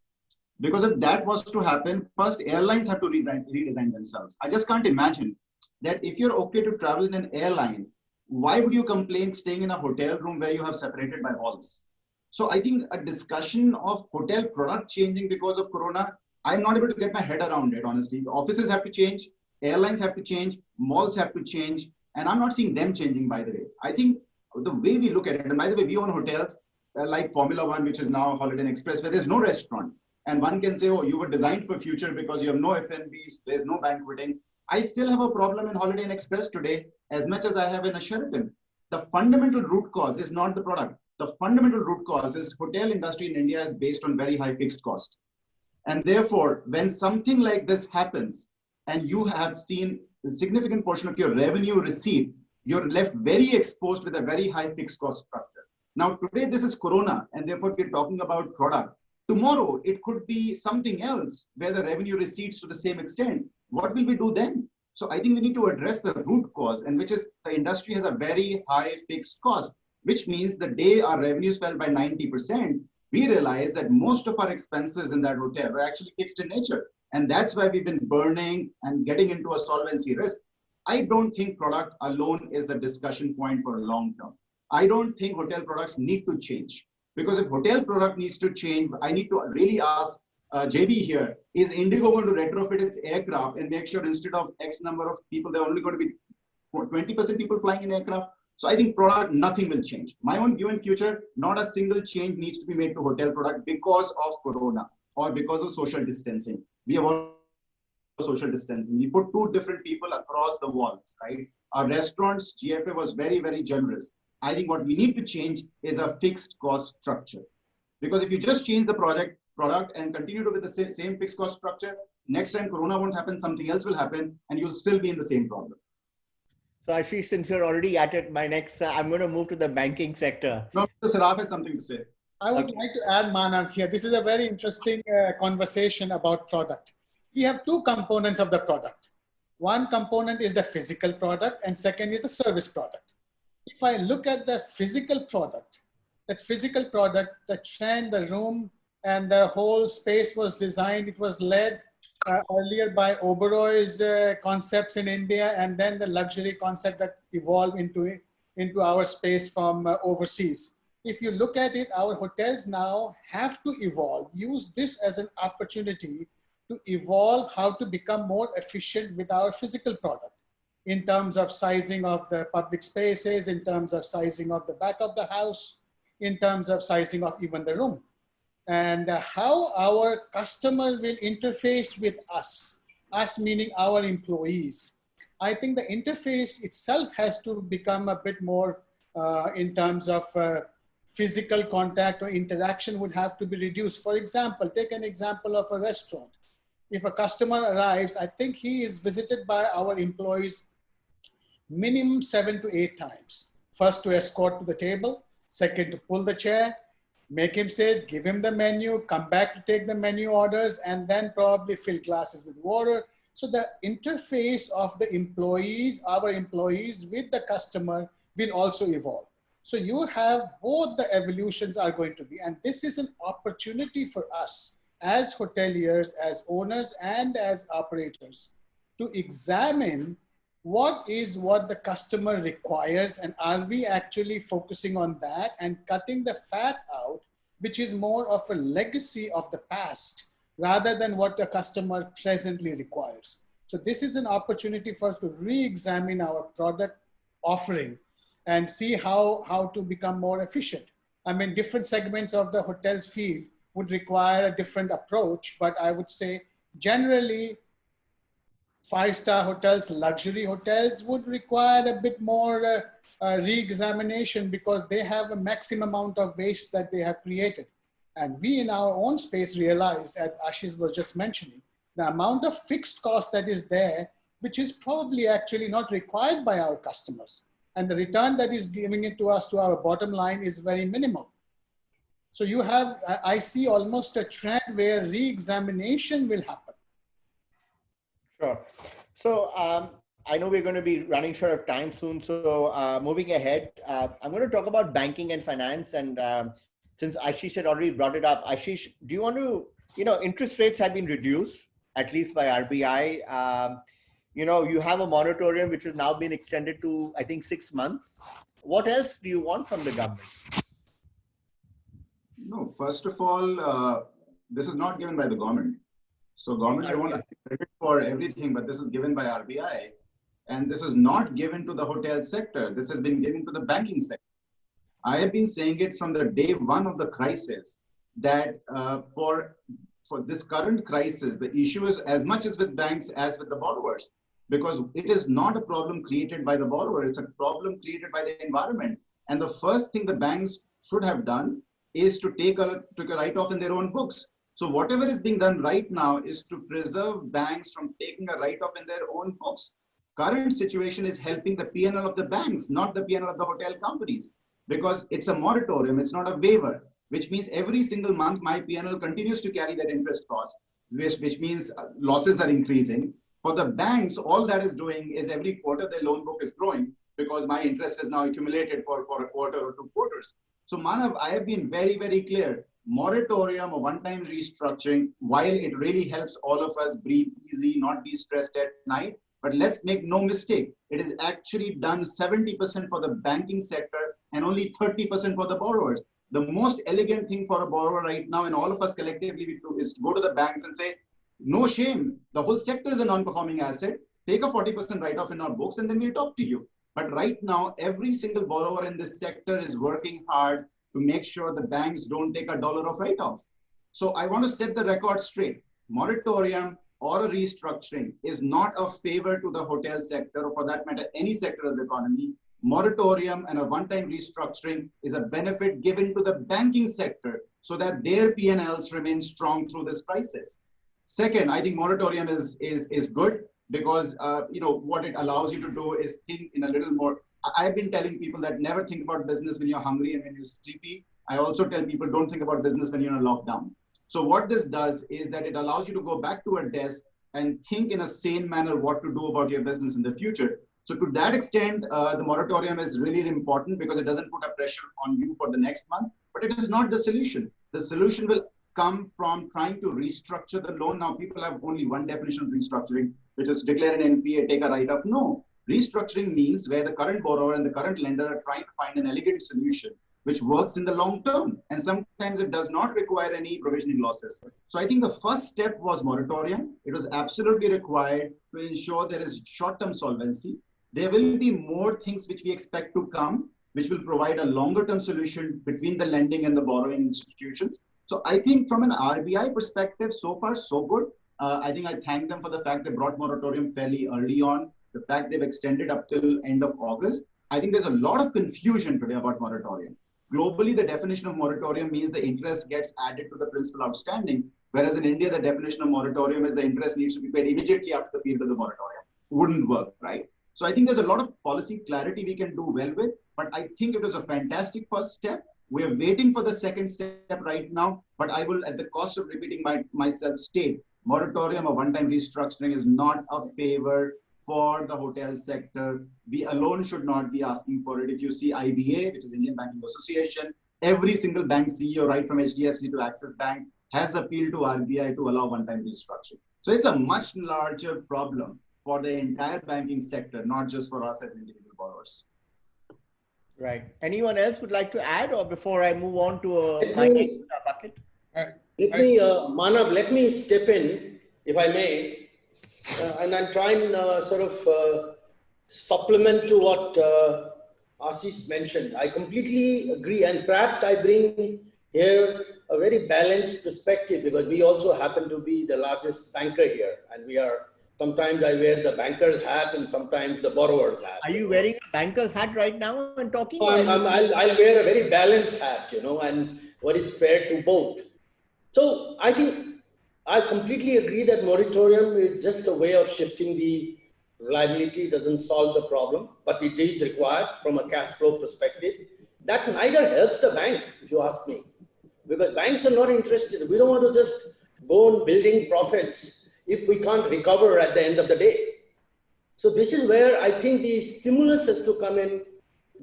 Because if that was to happen, first airlines have to redesign themselves. I just can't imagine that if you're okay to travel in an airline, why would you complain staying in a hotel room where you have separated by walls? So I think a discussion of hotel product changing because of Corona, I'm not able to get my head around it, honestly. Offices have to change, airlines have to change, malls have to change, and I'm not seeing them changing, by the way. I think the way we look at it, and by the way, we own hotels like Formula One, which is now Holiday Inn Express, where there's no restaurant. And one can say, oh, you were designed for future because you have no F&Bs, there's no banqueting. I still have a problem in Holiday Inn Express today, as much as I have in a Sheraton. The fundamental root cause is not the product. The fundamental root cause is hotel industry in India is based on very high fixed cost. And therefore, when something like this happens, and you have seen a significant portion of your revenue receipt, you're left very exposed with a very high fixed cost structure. Now, today, this is Corona, and therefore we're talking about product. Tomorrow, it could be something else where the revenue recedes to the same extent. What will we do then? So I think we need to address the root cause, and which is the industry has a very high fixed cost, which means the day our revenues fell by 90%, we realized that most of our expenses in that hotel were actually fixed in nature. And that's why we've been burning and getting into a solvency risk. I don't think product alone is the discussion point for long term. I don't think hotel products need to change. Because if hotel product needs to change, I need to really ask JB here, is Indigo going to retrofit its aircraft and make sure instead of X number of people, there are only going to be 20% people flying in aircraft? So I think product, nothing will change. My own view in future, not a single change needs to be made to hotel product because of Corona or because of social distancing. We have all social distancing. We put 2 different people across the walls, right? Our restaurants, GFA was very, very generous. I think what we need to change is a fixed cost structure. Because if you just change the product and continue to with the same fixed cost structure, next time Corona won't happen, something else will happen, and you'll still be in the same problem. So Ashish, since you're already at it, my next, I'm going to move to the banking sector. No, Mr. Saraf has something to say. I would like to add, Manav, here. This is a very interesting conversation about product. We have 2 components of the product. One component is the physical product, and second is the service product. If I look at the physical product, the trend, the room, and the whole space was designed, it was led earlier by Oberoi's concepts in India, and then the luxury concept that evolved into our space from overseas. If you look at it, our hotels now have to evolve, use this as an opportunity to evolve how to become more efficient with our physical product in terms of sizing of the public spaces, in terms of sizing of the back of the house, in terms of sizing of even the room. And how our customer will interface with us meaning our employees. I think the interface itself has to become a bit more in terms of physical contact or interaction would have to be reduced. For example, take an example of a restaurant. If a customer arrives, I think he is visited by our employees minimum 7 to 8 times. First to escort to the table, second to pull the chair, make him sit, give him the menu, come back to take the menu orders, and then probably fill glasses with water. So the interface of the employees, our employees with the customer will also evolve. So you have both the evolutions are going to be, and this is an opportunity for us as hoteliers, as owners, and as operators to examine what the customer requires, and are we actually focusing on that and cutting the fat out, which is more of a legacy of the past rather than what the customer presently requires. So this is an opportunity for us to re-examine our product offering and see how to become more efficient. I mean, different segments of the hotels field would require a different approach, but I would say generally 5-star hotels, luxury hotels would require a bit more re-examination because they have a maximum amount of waste that they have created. And we in our own space realize, as Ashish was just mentioning, the amount of fixed cost that is there, which is probably actually not required by our customers. And the return that is giving it to us to our bottom line is very minimal. So you have, I see almost a trend where re-examination will happen. Sure. So I know we're going to be running short of time soon. So moving ahead, I'm going to talk about banking and finance. And since Ashish had already brought it up, Ashish, do you want to, interest rates have been reduced, at least by RBI. You have a moratorium which has now been extended to, I think, 6 months. What else do you want from the government? No, first of all, this is not given by the government. So government, I want to take credit for everything, but this is given by RBI. And this is not given to the hotel sector. This has been given to the banking sector. I have been saying it from the day one of the crisis that for this current crisis, the issue is as much as with banks as with the borrowers, because it is not a problem created by the borrower. It's a problem created by the environment. And the first thing the banks should have done is to take a write-off in their own books. So whatever is being done right now is to preserve banks from taking a write-off in their own books. Current situation is helping the P&L of the banks, not the P&L of the hotel companies, because it's a moratorium, it's not a waiver, which means every single month my P&L continues to carry that interest cost, which means losses are increasing. For the banks, all that is doing is every quarter their loan book is growing because my interest is now accumulated for a quarter or 2 quarters. So Manav, I have been very, very clear. Moratorium or one-time restructuring, while it really helps all of us breathe easy, not be stressed at night, but let's make no mistake, it is actually done 70% for the banking sector and only 30% for the borrowers. The most elegant thing for a borrower right now, and all of us collectively we do, is to go to the banks and say, no shame, the whole sector is a non-performing asset. Take a 40% write-off in our books and then we'll talk to you. But right now, every single borrower in this sector is working hard to make sure the banks don't take $1 of write-off. So I want to set the record straight. Moratorium or a restructuring is not a favor to the hotel sector, or for that matter, any sector of the economy. Moratorium and a one-time restructuring is a benefit given to the banking sector so that their P&Ls remain strong through this crisis. Second, I think moratorium is good because what it allows you to do is think in a little more. I've been telling people that never think about business when you're hungry and when you're sleepy. I also tell people don't think about business when you're in a lockdown. So what this does is that it allows you to go back to a desk and think in a sane manner what to do about your business in the future. So to that extent, the moratorium is really important because it doesn't put a pressure on you for the next month, but it is not the solution. The solution will come from trying to restructure the loan. Now people have only one definition of restructuring, which is declare an NPA, take a write-off. No, restructuring means where the current borrower and the current lender are trying to find an elegant solution which works in the long term. And sometimes it does not require any provisioning losses. So I think the first step was moratorium. It was absolutely required to ensure there is short-term solvency. There will be more things which we expect to come, which will provide a longer-term solution between the lending and the borrowing institutions. So I think from an RBI perspective, so far, so good. I think I thank them for the fact they brought moratorium fairly early on, the fact they've extended up till end of August. I think there's a lot of confusion today about moratorium. Globally, the definition of moratorium means the interest gets added to the principal outstanding, whereas in India, the definition of moratorium is the interest needs to be paid immediately after the period of the moratorium. Wouldn't work, right? So I think there's a lot of policy clarity we can do well with, but I think it was a fantastic first step. We're waiting for the second step right now, but I will, at the cost of repeating myself, state moratorium or one-time restructuring is not a favor for the hotel sector. We alone should not be asking for it. If you see IBA, which is Indian Banking Association, every single bank CEO, right from HDFC to Axis Bank, has appealed to RBI to allow one-time restructuring. So it's a much larger problem for the entire banking sector, not just for us as individual borrowers. Right. Anyone else would like to add, or before I move on to my next bucket? Manav, let me step in, if I may, and I'll try and sort of supplement to what Ashish mentioned. I completely agree, and perhaps I bring here a very balanced perspective because we also happen to be the largest banker here, and we are. Sometimes I wear the banker's hat and sometimes the borrower's hat. Are you wearing a banker's hat right now and talking? I'll wear a very balanced hat, and what is fair to both. So I think I completely agree that moratorium is just a way of shifting the liability, doesn't solve the problem, but it is required from a cash flow perspective. That neither helps the bank, if you ask me, because banks are not interested. We don't want to just go on building profits if we can't recover at the end of the day. So this is where I think the stimulus has to come in,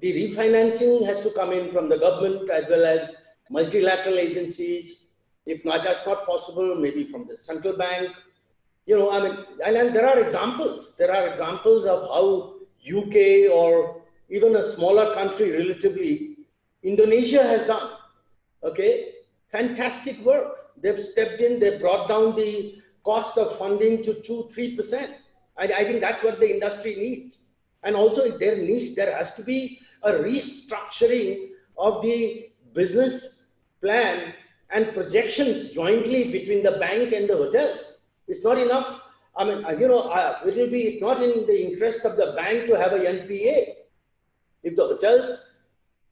the refinancing has to come in from the government as well as multilateral agencies. If not, that's not possible, maybe from the central bank. And there are examples. There are examples of how UK or even a smaller country relatively, Indonesia has done, fantastic work. They've stepped in, they've brought down the cost of funding to 2-3%. I think that's what the industry needs. And also there has to be a restructuring of the business plan and projections jointly between the bank and the hotels. It's not enough. It will be not in the interest of the bank to have a NPA. If the hotels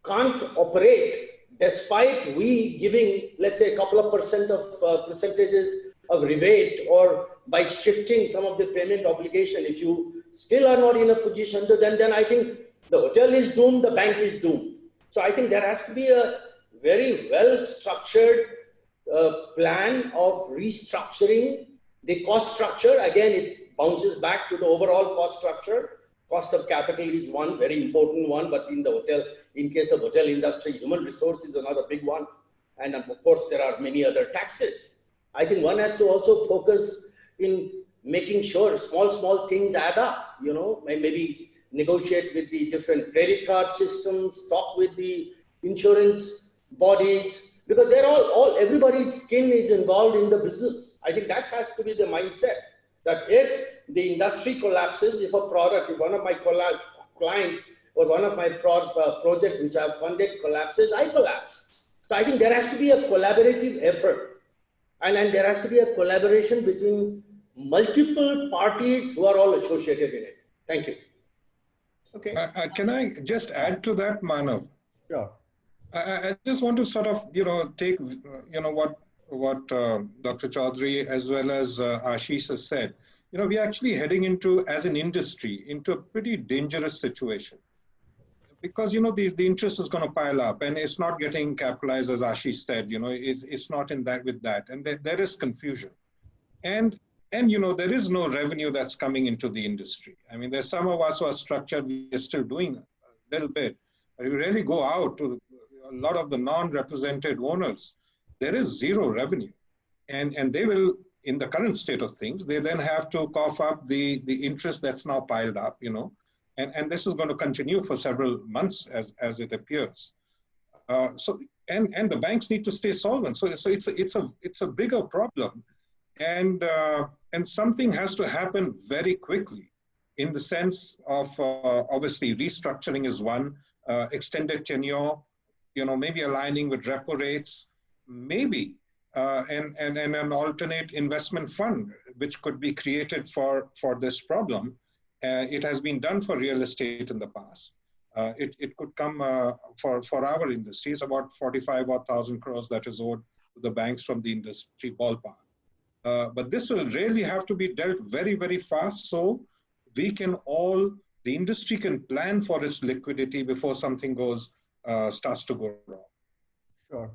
can't operate despite we giving, let's say, a couple of percentages of rebate, or by shifting some of the payment obligation, if you still are not in a position to, then I think the hotel is doomed, the bank is doomed. So I think there has to be a very well-structured plan of restructuring the cost structure. Again, it bounces back to the overall cost structure. Cost of capital is one very important one, but in case of hotel industry, human resource is another big one. And of course, there are many other taxes. I think one has to also focus in making sure small things add up, maybe negotiate with the different credit card systems, talk with the insurance bodies, because they're everybody's skin is involved in the business. I think that has to be the mindset, that if the industry collapses, if one of my client or one of my project which I've funded collapses, I collapse. So I think there has to be a collaborative effort, and there has to be a collaboration between multiple parties who are all associated in it. Thank you. Okay. Can I just add to that, Manav? Sure. I just want to sort of, take, what Dr. Chaudhary as well as Ashish has said. We're actually heading into, as an industry, into a pretty dangerous situation. Because, the interest is going to pile up and it's not getting capitalized, as Ashish said, it's not in that with that. And there is confusion. And there is no revenue that's coming into the industry. I mean, there's some of us who are structured, we are still doing a little bit. But if you really go out to a lot of the non-represented owners, there is zero revenue. And they will, in the current state of things, they then have to cough up the interest that's now piled up, and this is going to continue for several months as it appears. And the banks need to stay solvent. So it's a bigger problem. And something has to happen very quickly, in the sense of obviously restructuring is one, extended tenure, maybe aligning with repo rates, maybe, and an alternate investment fund, which could be created for this problem. It has been done for real estate in the past. It could come for our industry. It's about 45,000 crores that is owed to the banks from the industry ballpark. But this will really have to be dealt very, very fast, so we can the industry can plan for its liquidity before something starts to go wrong. Sure.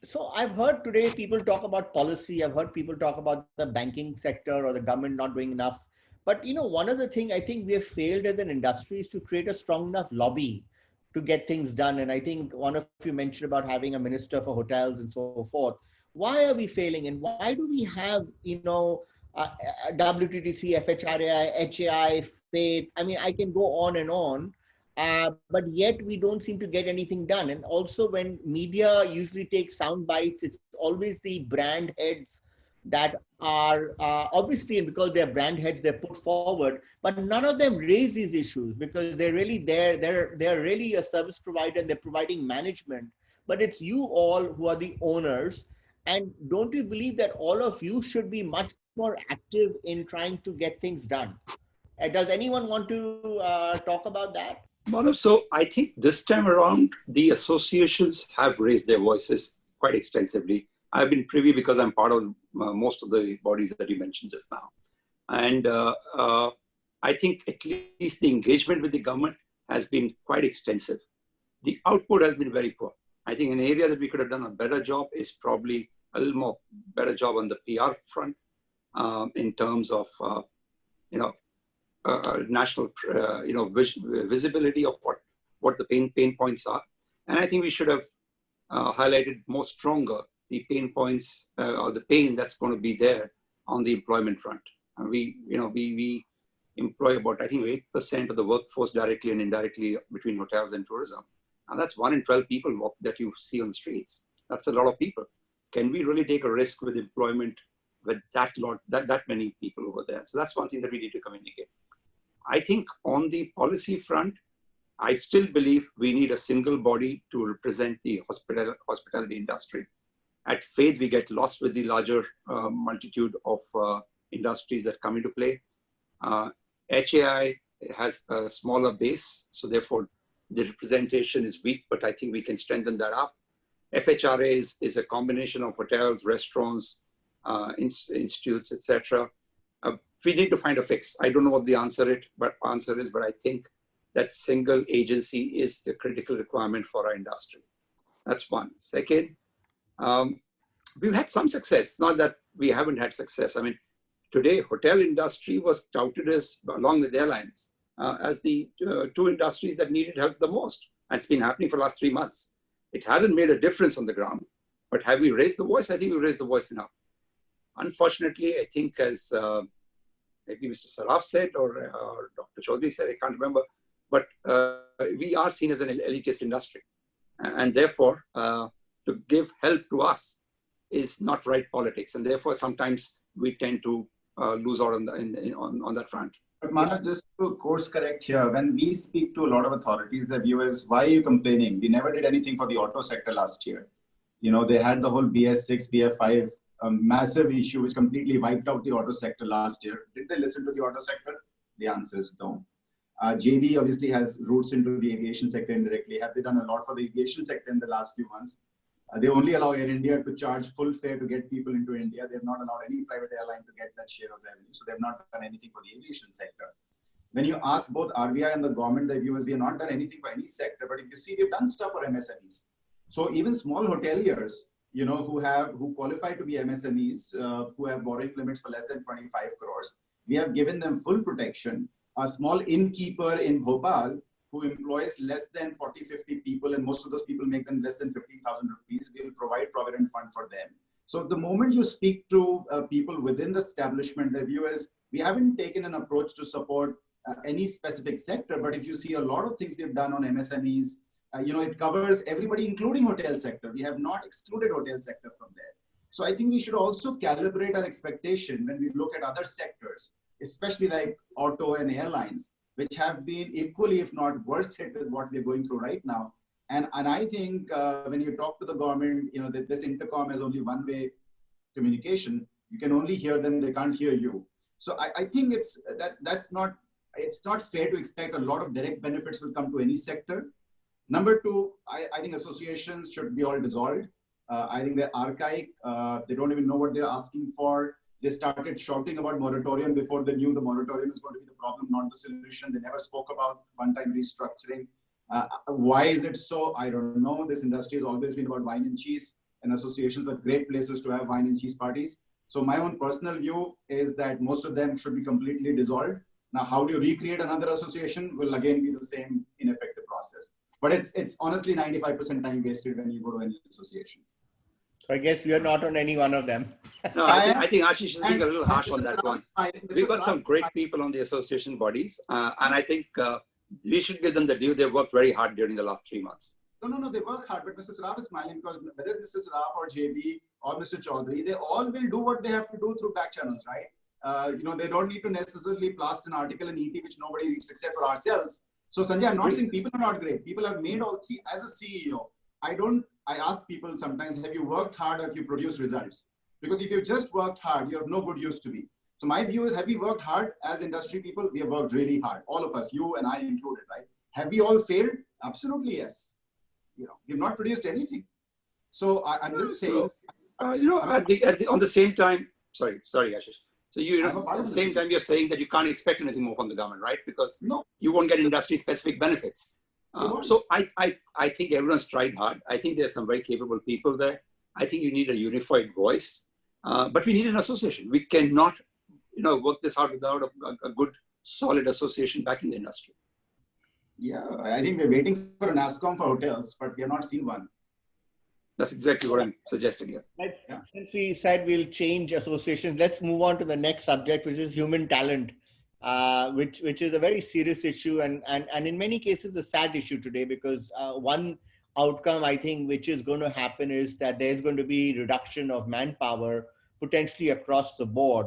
So I've heard today people talk about policy. I've heard people talk about the banking sector or the government not doing enough. But one of the things I think we have failed as an industry is to create a strong enough lobby to get things done. And I think one of you mentioned about having a minister for hotels and so forth. Why are we failing, and why do we have, WTTC, FHRAI, HAI, FAITH? I mean, I can go on and on, but yet we don't seem to get anything done. And also, when media usually takes sound bites, it's always the brand heads that are obviously, and because they're brand heads, they're put forward, but none of them raise these issues because they're really they're really a service provider and they're providing management. But it's you all who are the owners. And don't you believe that all of you should be much more active in trying to get things done? Does anyone want to talk about that? Manav, so I think this time around, the associations have raised their voices quite extensively. I've been privy because I'm part of most of the bodies that you mentioned just now. And I think at least the engagement with the government has been quite extensive. The output has been very poor. I think an area that we could have done a better job is probably a little more better job on the PR front in terms of, national, visibility of what the pain points are. And I think we should have highlighted more stronger the pain points or the pain that's going to be there on the employment front. And we employ about, I think, 8% of the workforce directly and indirectly between hotels and tourism. And that's 1 in 12 people that you see on the streets. That's a lot of people. Can we really take a risk with employment with that many people over there? So that's one thing that we need to communicate. I think on the policy front, I still believe we need a single body to represent the hospitality industry. At FAITH, we get lost with the larger multitude of industries that come into play. HAI has a smaller base, so therefore the representation is weak, but I think we can strengthen that up. FHRA is a combination of hotels, restaurants, institutes, etc. We need to find a fix. I don't know what the answer is, but I think that single agency is the critical requirement for our industry. That's one. Second, we've had some success. Not that we haven't had success. I mean, today, hotel industry was touted as, along with airlines, as the two industries that needed help the most. And it's been happening for the last 3 months. It hasn't made a difference on the ground, but have we raised the voice? I think we raised the voice enough. Unfortunately, I think as maybe Mr. Saraf said or Dr. Chaudhary said, I can't remember, but we are seen as an elitist industry. And therefore, to give help to us is not right politics. And therefore, sometimes we tend to lose out on that front. But Manav, just to course correct here, when we speak to a lot of authorities, the viewers, why are you complaining? We never did anything for the auto sector last year. You know, they had the whole BS6, BF5 massive issue which completely wiped out the auto sector last year. Did they listen to the auto sector? The answer is no. JV obviously has roots into the aviation sector indirectly. Have they done a lot for the aviation sector in the last few months? They only allow Air India to charge full fare to get people into India. They have not allowed any private airline to get that share of revenue. So they have not done anything for the aviation sector. When you ask both RBI and the government, the viewers, we have not done anything for any sector. But if you see, we've done stuff for MSMEs. So even small hoteliers, you know, who qualify to be MSMEs, who have borrowing limits for less than 25 crores, we have given them full protection. A small innkeeper in Bhopal who employs less than 40, 50 people, and most of those people make them less than 15,000 rupees, we will provide provident fund for them. So the moment you speak to people within the establishment, the viewers, we haven't taken an approach to support any specific sector, but if you see a lot of things we've done on MSMEs, you know, it covers everybody, including hotel sector. We have not excluded hotel sector from there. So I think we should also calibrate our expectation when we look at other sectors, especially like auto and airlines, which have been equally, if not worse hit with what we're going through right now. And I think when you talk to the government, you know, that this intercom has only one-way communication. You can only hear them, they can't hear you. So I think it's not fair to expect a lot of direct benefits will come to any sector. Number two, I think associations should be all dissolved. I think they're archaic. They don't even know what they're asking for. They started shouting about moratorium before they knew the moratorium is going to be the problem, not the solution. They never spoke about one-time restructuring. Why is it so? I don't know. This industry has always been about wine and cheese, and associations are great places to have wine and cheese parties. So my own personal view is that most of them should be completely dissolved. Now, how do you recreate another association will again be the same ineffective process. But it's honestly 95% time wasted when you go to any association. So I guess you're not on any one of them. No, I think Ashish is being a little harsh on that one. We've got some great people on the association bodies, and I think we should give them the due. They've worked very hard during the last 3 months. No, they work hard, but Mr. Saraf is smiling because whether it's Mr. Saraf or JB or Mr. Chaudhary, they all will do what they have to do through back channels, right? You know, they don't need to necessarily blast an article in ET which nobody reads except for ourselves. So Sanjay, I'm not saying people are not great. People have made all, see, as a CEO, I ask people sometimes, have you worked hard or have you produced results? Because if you've just worked hard, you're of no good use to me. So my view is, have we worked hard as industry people? We have worked really hard. All of us, you and I included, right? Have we all failed? Absolutely, yes. You know, we've not produced anything. So I'm just saying. You know, on the same time, sorry, Ashish. So you know, at the same time, you're saying that you can't expect anything more from the government, right? Because you won't get industry-specific benefits. So I think everyone's tried hard. I think there's some very capable people there. I think you need a unified voice, but we need an association. We cannot, you know, work this out without a good, solid association back in the industry. Yeah, I think we're waiting for an ASCOM for hotels, but we have not seen one. That's exactly what I'm suggesting here. Since we said we'll change associations, let's move on to the next subject, which is human talent, which is a very serious issue and in many cases a sad issue today, because one outcome I think which is going to happen is that there's going to be reduction of manpower potentially across the board.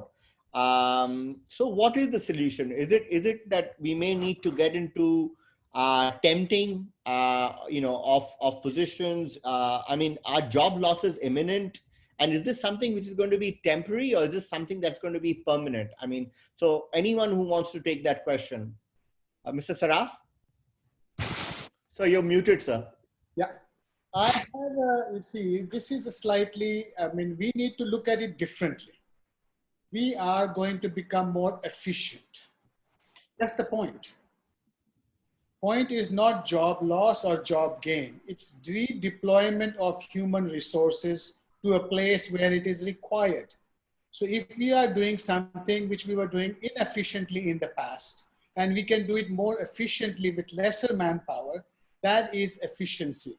So what is the solution? Is it that we may need to get into tempting, of positions? I mean, are job losses imminent? And is this something which is going to be temporary, or is this something that's going to be permanent? I mean, so anyone who wants to take that question. Mr. Saraf? So you're muted, sir. Yeah. I have, you see, this is a slightly, I mean, we need to look at it differently. We are going to become more efficient. That's the point. Point is not job loss or job gain. It's redeployment of human resources to a place where it is required. So if we are doing something which we were doing inefficiently in the past, and we can do it more efficiently with lesser manpower, that is efficiency.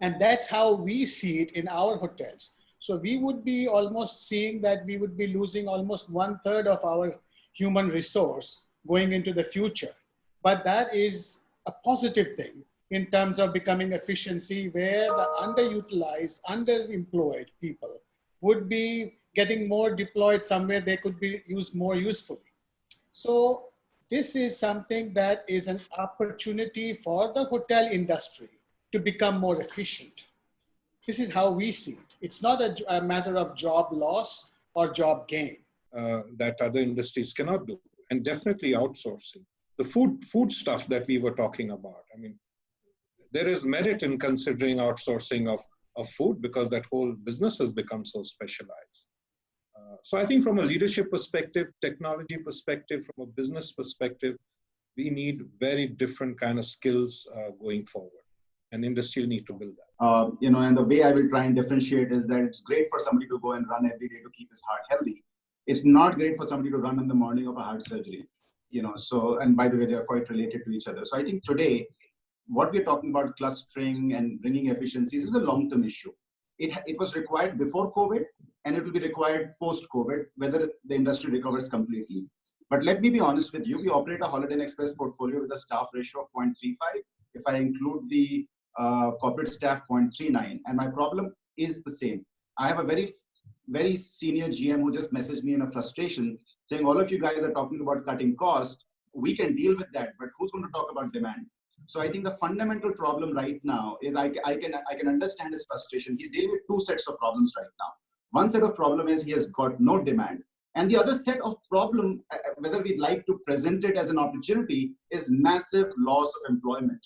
And that's how we see it in our hotels. So we would be almost seeing that we would be losing almost 1/3 of our human resource going into the future. But that is a positive thing in terms of becoming efficiency, where the underutilized, underemployed people would be getting more deployed somewhere they could be used more usefully. So this is something that is an opportunity for the hotel industry to become more efficient. This is how we see it. It's not a matter of job loss or job gain. That other industries cannot do, and definitely outsourcing. The food stuff that we were talking about. I mean, there is merit in considering outsourcing of food because that whole business has become so specialized. So I think from a leadership perspective, technology perspective, from a business perspective, we need very different kind of skills going forward, and industry will need to build that. And the way I will try and differentiate is that it's great for somebody to go and run every day to keep his heart healthy. It's not great for somebody to run in the morning of a heart surgery. So, and by the way, they are quite related to each other. So I think today, what we're talking about clustering and bringing efficiencies is a long-term issue. It was required before COVID, and it will be required post-COVID, whether the industry recovers completely. But let me be honest with you, we operate a Holiday Inn Express portfolio with a staff ratio of 0.35. If I include the corporate staff, 0.39. And my problem is the same. I have a very, very senior GM who just messaged me in a frustration saying, all of you guys are talking about cutting cost. We can deal with that, but who's going to talk about demand? So I think the fundamental problem right now is I can understand his frustration. He's dealing with two sets of problems right now. One set of problem is he has got no demand. And the other set of problem, whether we'd like to present it as an opportunity, is massive loss of employment.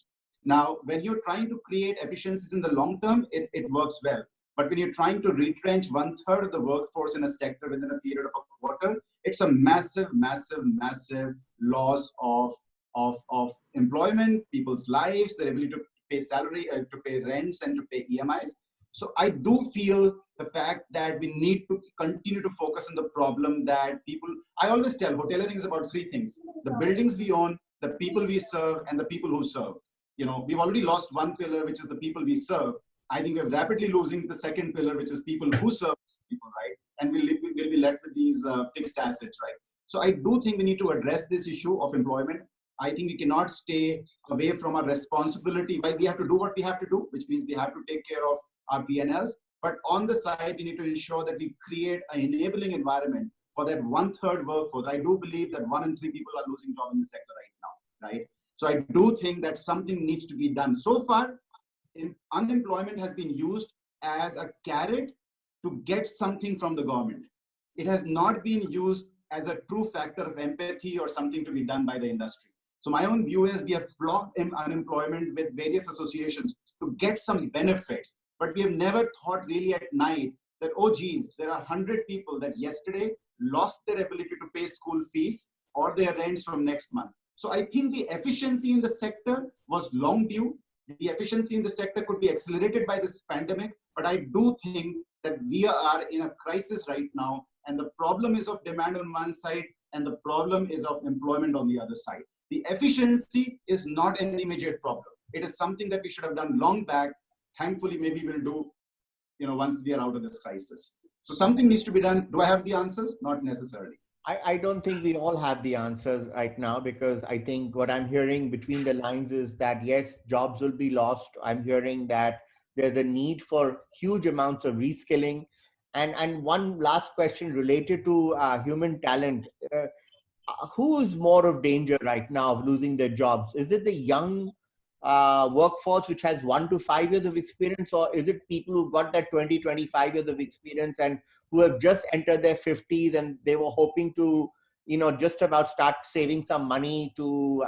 Now, when you're trying to create efficiencies in the long term, it works well. But when you're trying to retrench 1/3 of the workforce in a sector within a period of a quarter, it's a massive, massive, massive loss of employment, people's lives, their ability to pay salary, to pay rents and to pay EMIs. So I do feel the fact that we need to continue to focus on the problem that people, I always tell hoteliering is about three things: the buildings we own, the people we serve, and the people who serve. We've already lost one pillar, which is the people we serve. I think we're rapidly losing the second pillar, which is people who serve people, right? And we'll be left with these fixed assets, right? So I do think we need to address this issue of employment. I think we cannot stay away from our responsibility. But we have to do what we have to do, which means we have to take care of our P&Ls. But on the side, we need to ensure that we create an enabling environment for that 1/3 workforce. I do believe that 1 in 3 people are losing jobs in the sector right now, right? So I do think that something needs to be done. So far, unemployment has been used as a carrot to get something from the government. It has not been used as a true factor of empathy or something to be done by the industry. So my own view is we have flogged unemployment with various associations to get some benefits, but we have never thought really at night that, oh geez, there are 100 people that yesterday lost their ability to pay school fees or their rents from next month. So I think the efficiency in the sector was long due. The efficiency in the sector could be accelerated by this pandemic, but I do think that we are in a crisis right now, and the problem is of demand on one side, and the problem is of employment on the other side. The efficiency is not an immediate problem. It is something that we should have done long back. Thankfully, maybe we'll do, once we are out of this crisis. So something needs to be done. Do I have the answers? Not necessarily. I don't think we all have the answers right now, because I think what I'm hearing between the lines is that, yes, jobs will be lost. I'm hearing that there's a need for huge amounts of reskilling. And one last question related to human talent. Who is more of danger right now of losing their jobs? Is it the young workforce which has 1 to 5 years of experience, or is it people who got that 20, 25 years of experience and who have just entered their 50s and they were hoping to, just about start saving some money to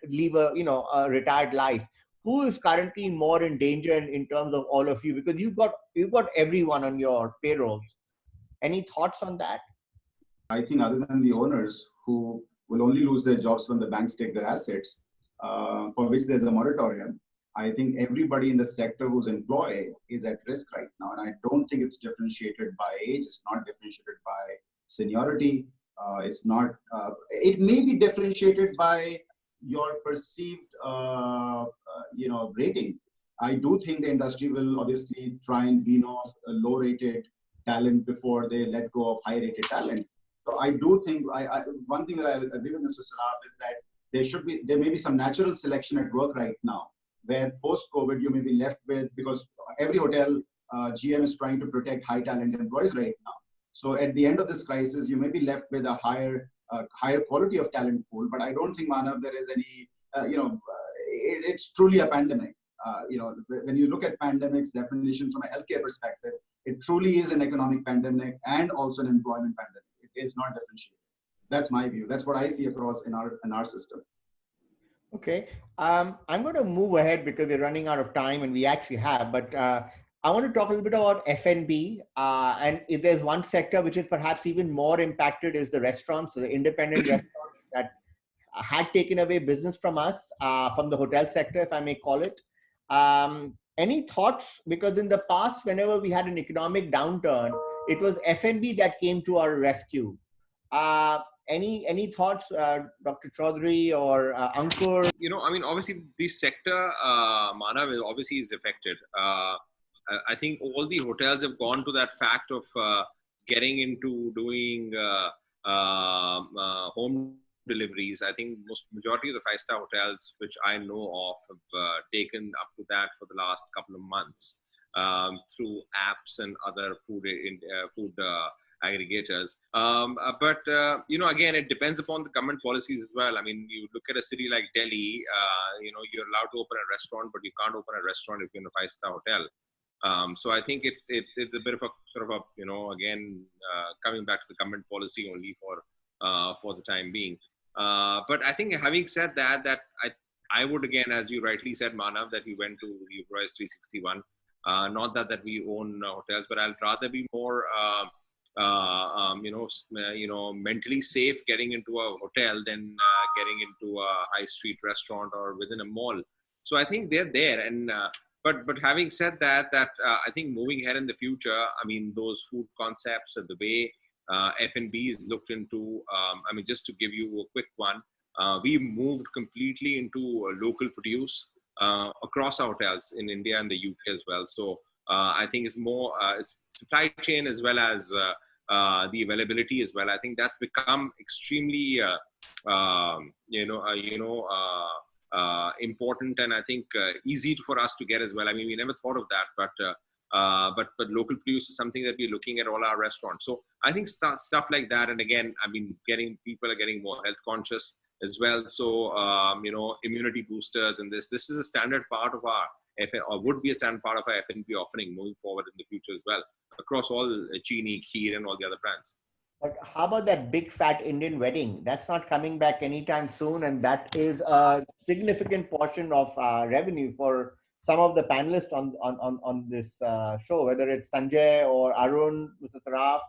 leave a retired life? Who is currently more in danger in terms of all of you? Because you've got everyone on your payrolls. Any thoughts on that? I think other than the owners who will only lose their jobs when the banks take their assets, for which there's a moratorium, I think everybody in the sector who's employed is at risk right now. And I don't think it's differentiated by age. It's not differentiated by seniority. It's not, it may be differentiated by your perceived, rating. I do think the industry will obviously try and wean off a low-rated talent before they let go of high-rated talent. So I do think, one thing that I agree with Mr. Saraf is that there may be some natural selection at work right now, where post-COVID you may be left with, because every hotel GM is trying to protect high talent employees right now. So at the end of this crisis, you may be left with a higher quality of talent pool. But I don't think, Manav, there is any, it's truly a pandemic. When you look at pandemics definition from a healthcare perspective, it truly is an economic pandemic and also an employment pandemic. It is not differentiated. That's my view. That's what I see across in our system. Okay, I'm going to move ahead because we're running out of time, and we actually have. But I want to talk a little bit about F&B, and if there's one sector which is perhaps even more impacted is the restaurants, so the independent restaurants that had taken away business from us, from the hotel sector, if I may call it. Any thoughts? Because in the past, whenever we had an economic downturn, it was F&B that came to our rescue. Any thoughts, Dr. Chaudhary or Ankur? Obviously this sector, Manav, obviously is affected. I think all the hotels have gone to that fact of getting into doing home deliveries. I think majority of the five-star hotels, which I know of, have taken up to that for the last couple of months through apps and other food aggregators. But again, it depends upon the government policies as well. I mean, you look at a city like Delhi, you're allowed to open a restaurant, but you can't open a restaurant if you're in a five-star hotel. So I think it's a bit of a sort of a, again, coming back to the government policy only for the time being. But I think having said that I would, again, as you rightly said, Manav, that we went to Royce 361. Not that we own hotels, but I'd rather be more, mentally safe getting into a hotel than getting into a high street restaurant or within a mall. So I think they're there. And but having said that, I think moving ahead in the future, I mean, those food concepts and the way F&B is looked into, just to give you a quick one, we moved completely into local produce across our hotels in India and the UK as well. So I think it's more it's supply chain as well as the availability as well. I think that's become extremely important, and I think easy for us to get as well. I mean, we never thought of that, but local produce is something that we're looking at all our restaurants. So I think stuff like that. And again, I mean, people are getting more health conscious as well. So, immunity boosters, and this is a standard part of our would be a standard part of our F&B offering moving forward in the future as well, across all Chini, Kheer, and all the other brands. But how about that big fat Indian wedding? That's not coming back anytime soon, and that is a significant portion of revenue for some of the panelists on this show, whether it's Sanjay or Arun, Mr. Saraf,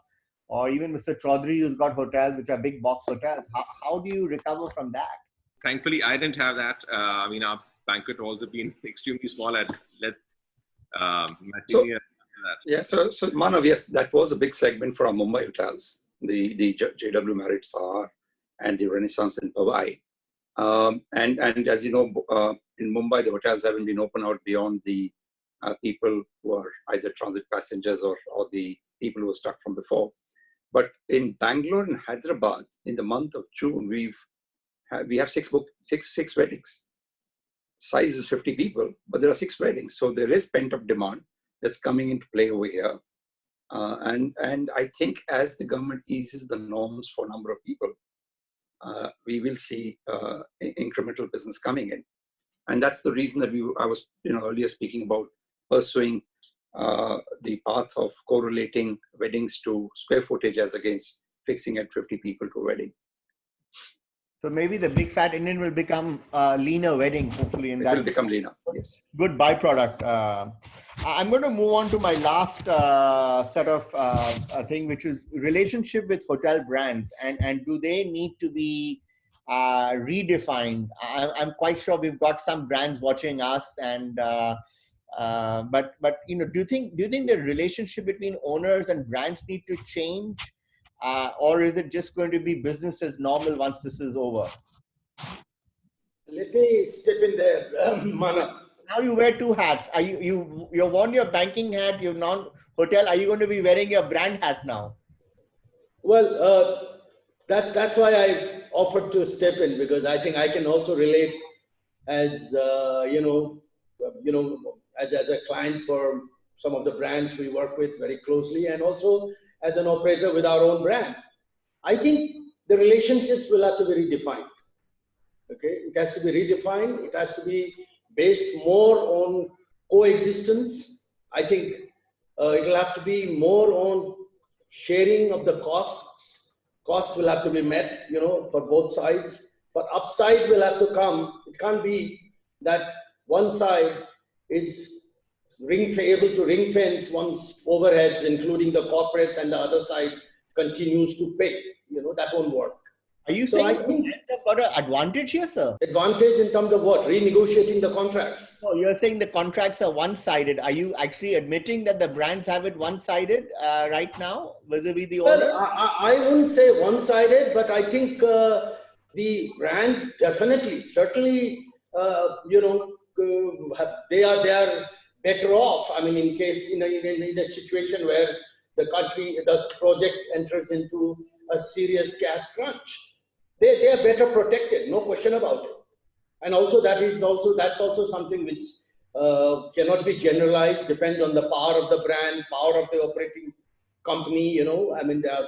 or even Mr. Chaudhary, who's got hotels which are big box hotels. How do you recover from that? Thankfully, I didn't have that. Our banquet halls have been extremely small. So Manav, yes, that was a big segment for our Mumbai hotels, the JW Marriott Sahar and the Renaissance in Powai. And as you know, in Mumbai, the hotels haven't been open out beyond the people who are either transit passengers or the people who were stuck from before. But in Bangalore and Hyderabad, in the month of June, we have six weddings. Size is 50 people, but there are 6 weddings. So there is pent-up demand that's coming into play over here. And I think as the government eases the norms for a number of people, we will see incremental business coming in. And that's the reason that I was earlier speaking about pursuing the path of correlating weddings to square footage as against fixing at 50 people to a wedding. So maybe the big fat Indian will become a leaner wedding, hopefully. It will become leaner, yes. Good byproduct. I'm going to move on to my last set of thing, which is relationship with hotel brands. And do they need to be redefined? I'm quite sure we've got some brands watching us, and but do you think the relationship between owners and brands need to change? Or is it just going to be business as normal once this is over? Let me step in there, Mana. Now you wear 2 hats. Are you've worn your banking hat, you're non-hotel. Are you going to be wearing your brand hat now? Well, That's why I offered to step in, because I think I can also relate as as a client for some of the brands we work with very closely, and also as an operator with our own brand. I think the relationships will have to be redefined. Okay, it has to be redefined. It has to be based more on coexistence. I think it'll have to be more on sharing of the costs. Costs will have to be met, for both sides. But upside will have to come. It can't be that one side is able to ring fence one's overheads, including the corporates, and the other side continues to pay. That won't work. Are you saying I think they've got an advantage here, sir? Advantage in terms of what? Renegotiating the contracts. No, you're saying the contracts are one-sided. Are you actually admitting that the brands have it one-sided right now, vis-a-vis the owner? Well, I wouldn't say one-sided, but I think the brands definitely, certainly, they are better off. I mean, in case in a situation where the project enters into a serious cash crunch, they are better protected, no question about it. And also that's also something which cannot be generalized, depends on the power of the brand, power of the operating company. I mean, there are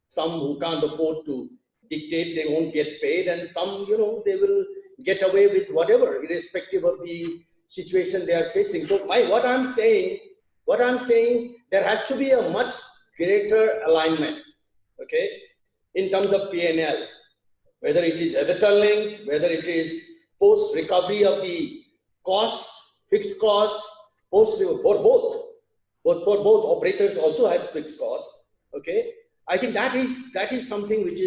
some who can't afford to dictate, they won't get paid, and some, they will get away with whatever, irrespective of the situation they are facing. So what I'm saying, there has to be a much greater alignment, okay, in terms of P&L, whether it is EBITDA linked, whether it is post recovery of the costs, fixed costs, for both operators also have fixed costs. Okay, I think that is something which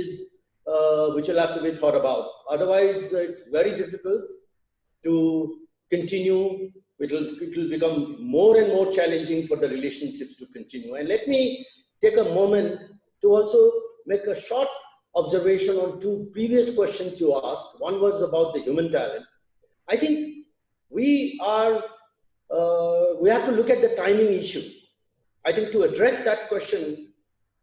will have to be thought about. Otherwise, it's very difficult to continue. It will become more and more challenging for the relationships to continue. And let me take a moment to also make a short observation on two previous questions you asked. One was about the human talent. I think we have to look at the timing issue. I think to address that question,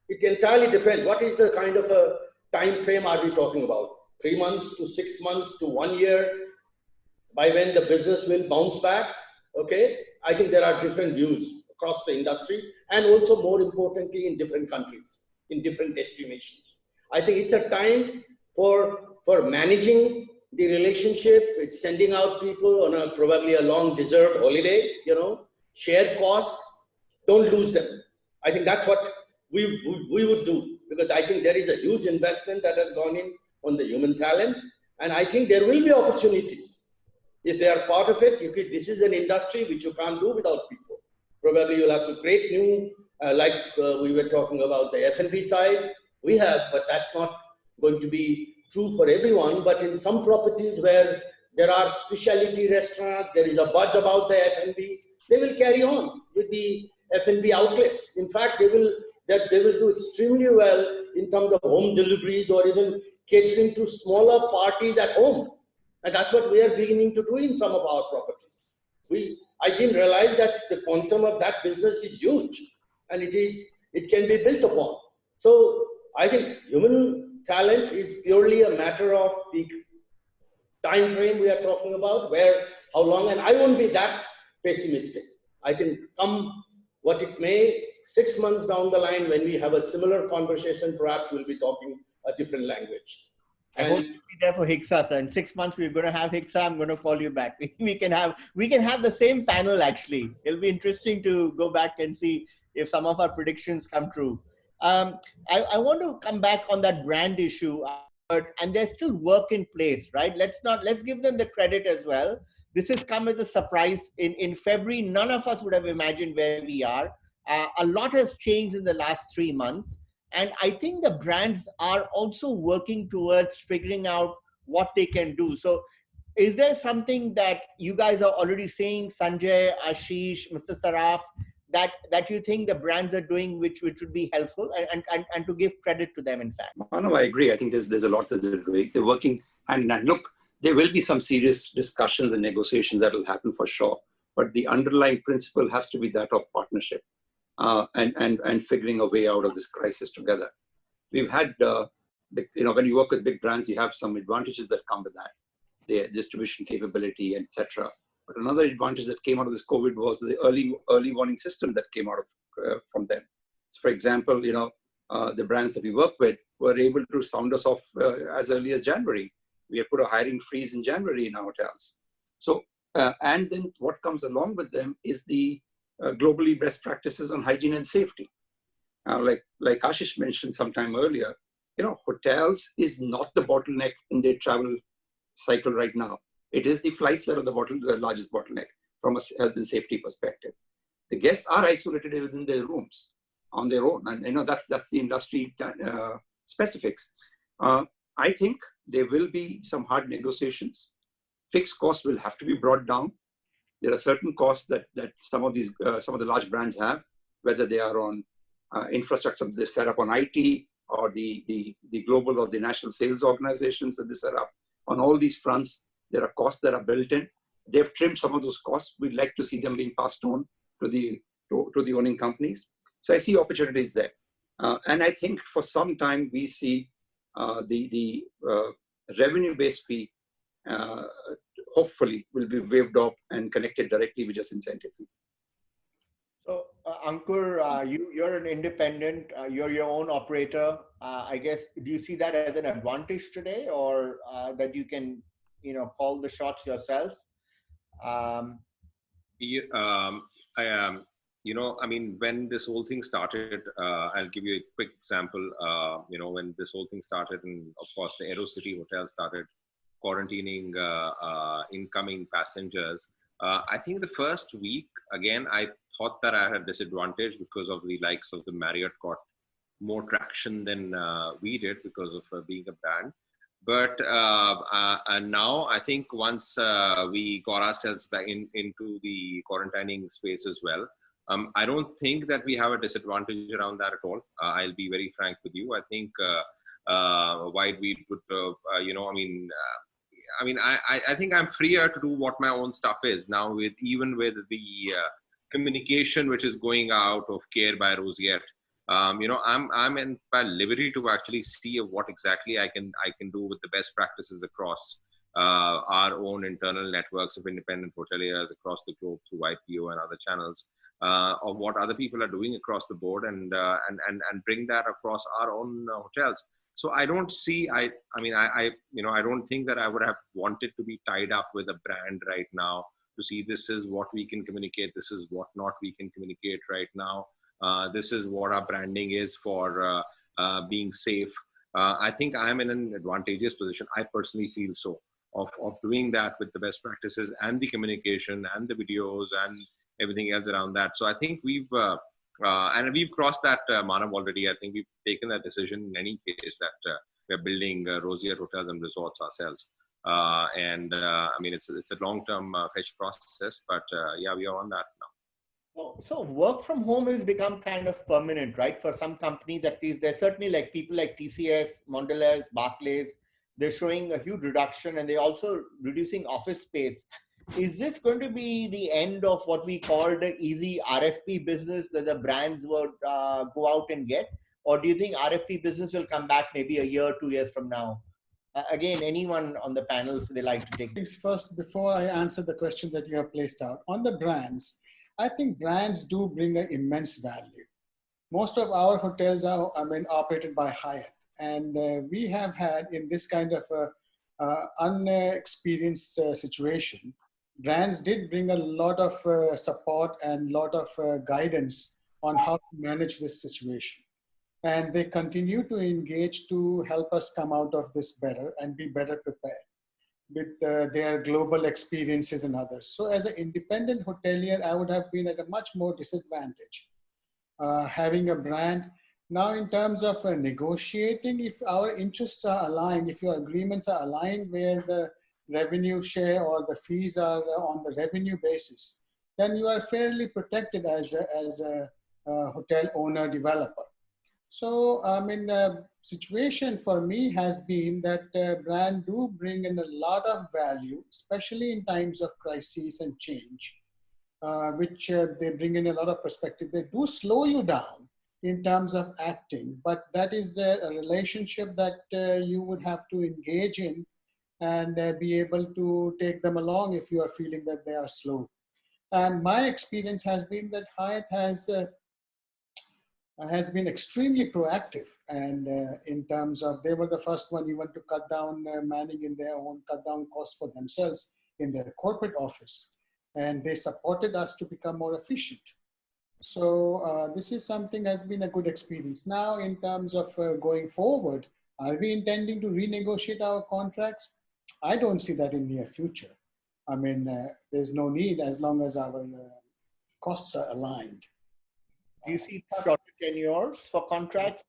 it entirely depends. What is the kind of a time frame are we talking about? 3 months to 6 months to 1 year? By when the business will bounce back? Okay, I think there are different views across the industry, and also more importantly in different countries, in different destinations. I think it's a time for managing the relationship. It's sending out people on probably a long deserved holiday, shared costs, don't lose them. I think that's what we would do, because I think there is a huge investment that has gone in on the human talent, and I think there will be opportunities. If they are part of it, this is an industry which you can't do without people. Probably you'll have to create new, we were talking about the F&B side, we have, but that's not going to be true for everyone. But in some properties where there are specialty restaurants, there is a buzz about the F&B, they will carry on with the F&B outlets. In fact, they will do extremely well in terms of home deliveries or even catering to smaller parties at home. And that's what we are beginning to do in some of our properties. I didn't realize that the quantum of that business is huge, and it can be built upon. So I think human talent is purely a matter of the time frame we are talking about, how long, and I won't be that pessimistic. I think come what it may, 6 months down the line, when we have a similar conversation, perhaps we'll be talking a different language. I hope you'll be there for Hixa, sir. In 6 months, we're going to have Hixa. I'm going to call you back. We can have the same panel, actually. It'll be interesting to go back and see if some of our predictions come true. I want to come back on that brand issue, and there's still work in place, right? Let's give them the credit as well. This has come as a surprise. In February, none of us would have imagined where we are. A lot has changed in the last 3 months. And I think the brands are also working towards figuring out what they can do. So is there something that you guys are already saying, Sanjay, Ashish, Mr. Saraf, that you think the brands are doing which would be helpful, and to give credit to them, in fact? No, I agree. I think there's a lot that they're doing. They're working hand in hand. Look, there will be some serious discussions and negotiations that will happen for sure. But the underlying principle has to be that of partnership. And figuring a way out of this crisis together. We've had when you work with big brands, you have some advantages that come with that, their distribution capability, etc. But another advantage that came out of this COVID was the early warning system that came out of from them. So for example, the brands that we work with were able to sound us off as early as January. We had put a hiring freeze in January in our hotels. So, and then what comes along with them is the globally best practices on hygiene and safety. Like Ashish mentioned sometime earlier, hotels is not the bottleneck in their travel cycle right now. It is the flights that are the largest bottleneck from a health and safety perspective. The guests are isolated within their rooms on their own, and that's the industry specifics. I think there will be some hard negotiations. Fixed costs will have to be brought down. There are certain costs that some of the large brands have, whether they are on infrastructure that they set up on IT, or the global or the national sales organizations that they set up. On all these fronts, there are costs that are built in. They've trimmed some of those costs. We'd like to see them being passed on to the owning companies. So I see opportunities there. And I think for some time we see the revenue-based fee hopefully will be waived off and connected directly with just incentive fee. So Ankur, you're an independent, you're your own operator. I guess, do you see that as an advantage today, or that you can, call the shots yourself? When this whole thing started, I'll give you a quick example. When this whole thing started, and of course the AeroCity Hotel started quarantining incoming passengers. I think the first week, again, I thought that I had a disadvantage because of the likes of the Marriott got more traction than we did because of being a brand. But and now I think once we got ourselves back into the quarantining space as well, I don't think that we have a disadvantage around that at all. I'll be very frank with you. I think why we would, I think I'm freer to do what my own stuff is now, even with the communication which is going out of Care by Rosier. I'm in by liberty to actually see what exactly I can do with the best practices across our own internal networks of independent hoteliers across the globe through YPO and other channels, of what other people are doing across the board, and bring that across our own hotels. So I don't see, I don't think that I would have wanted to be tied up with a brand right now to see this is what we can communicate, this is what not we can communicate right now. This is what our branding is for being safe. I think I'm in an advantageous position. I personally feel so of doing that with the best practices and the communication and the videos and everything else around that. So I think we've crossed that, Manav, already. I think we've taken that decision in any case that we're building Rosier Hotels and Resorts ourselves. It's a long-term fetch process, but yeah, we are on that now. So work from home has become kind of permanent, right? For some companies, at least. There's certainly like people like TCS, Mondelez, Barclays, they're showing a huge reduction, and they're also reducing office space. Is this going to be the end of what we call the easy RFP business that the brands would go out and get? Or do you think RFP business will come back maybe a year, 2 years from now? Again, anyone on the panel, if they like to take things first, before I answer the question that you have placed out. On the brands, I think brands do bring an immense value. Most of our hotels are operated by Hyatt. And we have had, in this kind of unexperienced situation, brands did bring a lot of support and lot of guidance on how to manage this situation. And they continue to engage to help us come out of this better and be better prepared with their global experiences and others. So as an independent hotelier, I would have been at a much more disadvantage having a brand. Now, in terms of negotiating, if our interests are aligned, if your agreements are aligned where the revenue share or the fees are on the revenue basis, then you are fairly protected as a hotel owner developer. So, the situation for me has been that brand do bring in a lot of value, especially in times of crisis and change, which they bring in a lot of perspective. They do slow you down in terms of acting, but that is a relationship that you would have to engage in and be able to take them along if you are feeling that they are slow. And my experience has been that Hyatt has been extremely proactive, and in terms of they were the first one even to cut down manning in their own, cut down costs for themselves in their corporate office, and they supported us to become more efficient. So this is something has been a good experience. Now, in terms of going forward, are we intending to renegotiate our contracts? I don't see that in near future. I mean, there's no need as long as our costs are aligned. Do you see shorter tenures for contracts?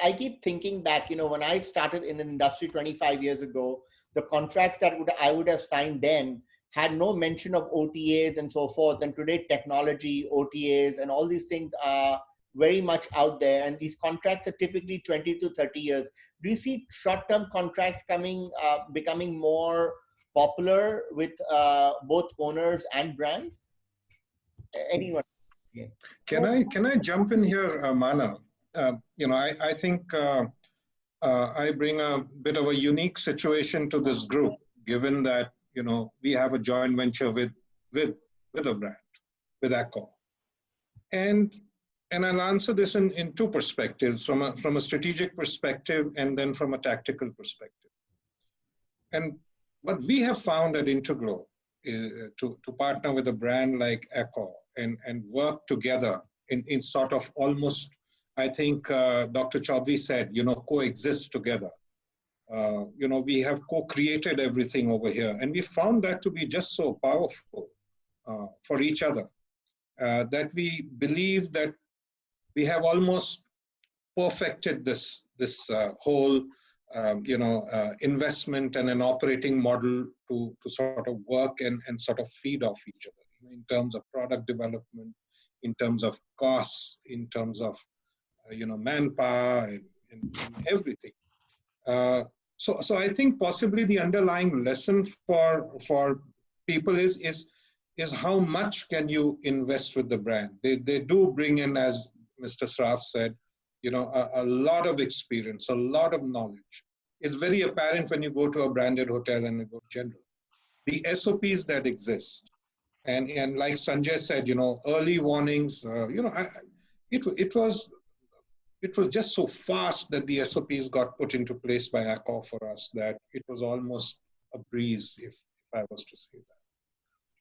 I keep thinking back, when I started in the industry 25 years ago, the contracts that I would have signed then had no mention of OTAs and so forth. And today technology, OTAs, and all these things are very much out there. And these contracts are typically 20 to 30 years. Do you see short-term contracts becoming more popular with both owners and brands? Anyone? Yeah. Can I jump in here, Manav? I think I bring a bit of a unique situation to this group, given that we have a joint venture with a brand, with Accor, and I'll answer this in two perspectives, from a strategic perspective and then from a tactical perspective. And what we have found at Interglobe is to partner with a brand like Accor and work together in sort of almost, I think Dr. Chaudhary said, coexist together. We have co-created everything over here, and we found that to be just so powerful for each other that we believe that we have almost perfected this whole investment and an operating model to sort of work and sort of feed off each other in terms of product development, in terms of costs, in terms of manpower and everything. So I think possibly the underlying lesson for people is how much can you invest with the brand. They do bring in, as Mr. Sraf said, a lot of experience, a lot of knowledge. It's very apparent when you go to a branded hotel and you go general. The SOPs that exist, and like Sanjay said, early warnings, it was just so fast that the SOPs got put into place by Accor for us that it was almost a breeze, if I was to say that.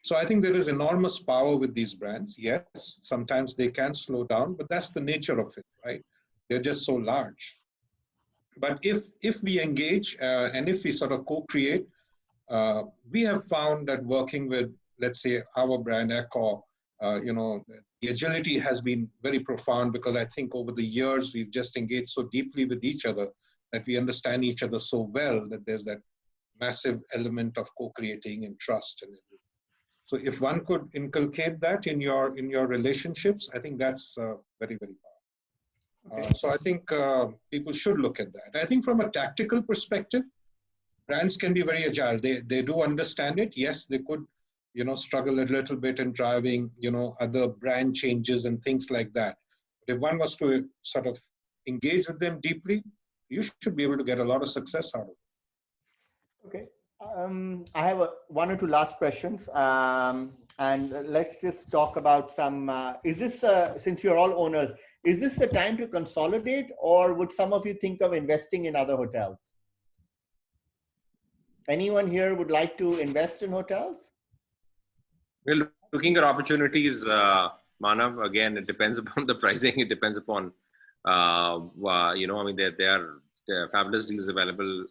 So I think there is enormous power with these brands. Yes, sometimes they can slow down, but that's the nature of it, right? They're just so large. But if we engage and if we sort of co-create, we have found that working with, let's say, our brand Accor, the agility has been very profound, because I think over the years we've just engaged so deeply with each other that we understand each other so well that there's that massive element of co-creating and trust and everything. So if one could inculcate that in your relationships, I think that's very, very powerful. Okay. So I think people should look at that. I think from a tactical perspective, brands can be very agile. They do understand it. Yes, they could, struggle a little bit in driving, other brand changes and things like that. But if one was to sort of engage with them deeply, you should be able to get a lot of success out of it. Okay. I have one or two last questions. And let's just talk about some, is this, since you're all owners, is this the time to consolidate, or would some of you think of investing in other hotels? Anyone here would like to invest in hotels? We're looking at opportunities, Manav. Again, it depends upon the pricing. It depends upon, there are fabulous deals available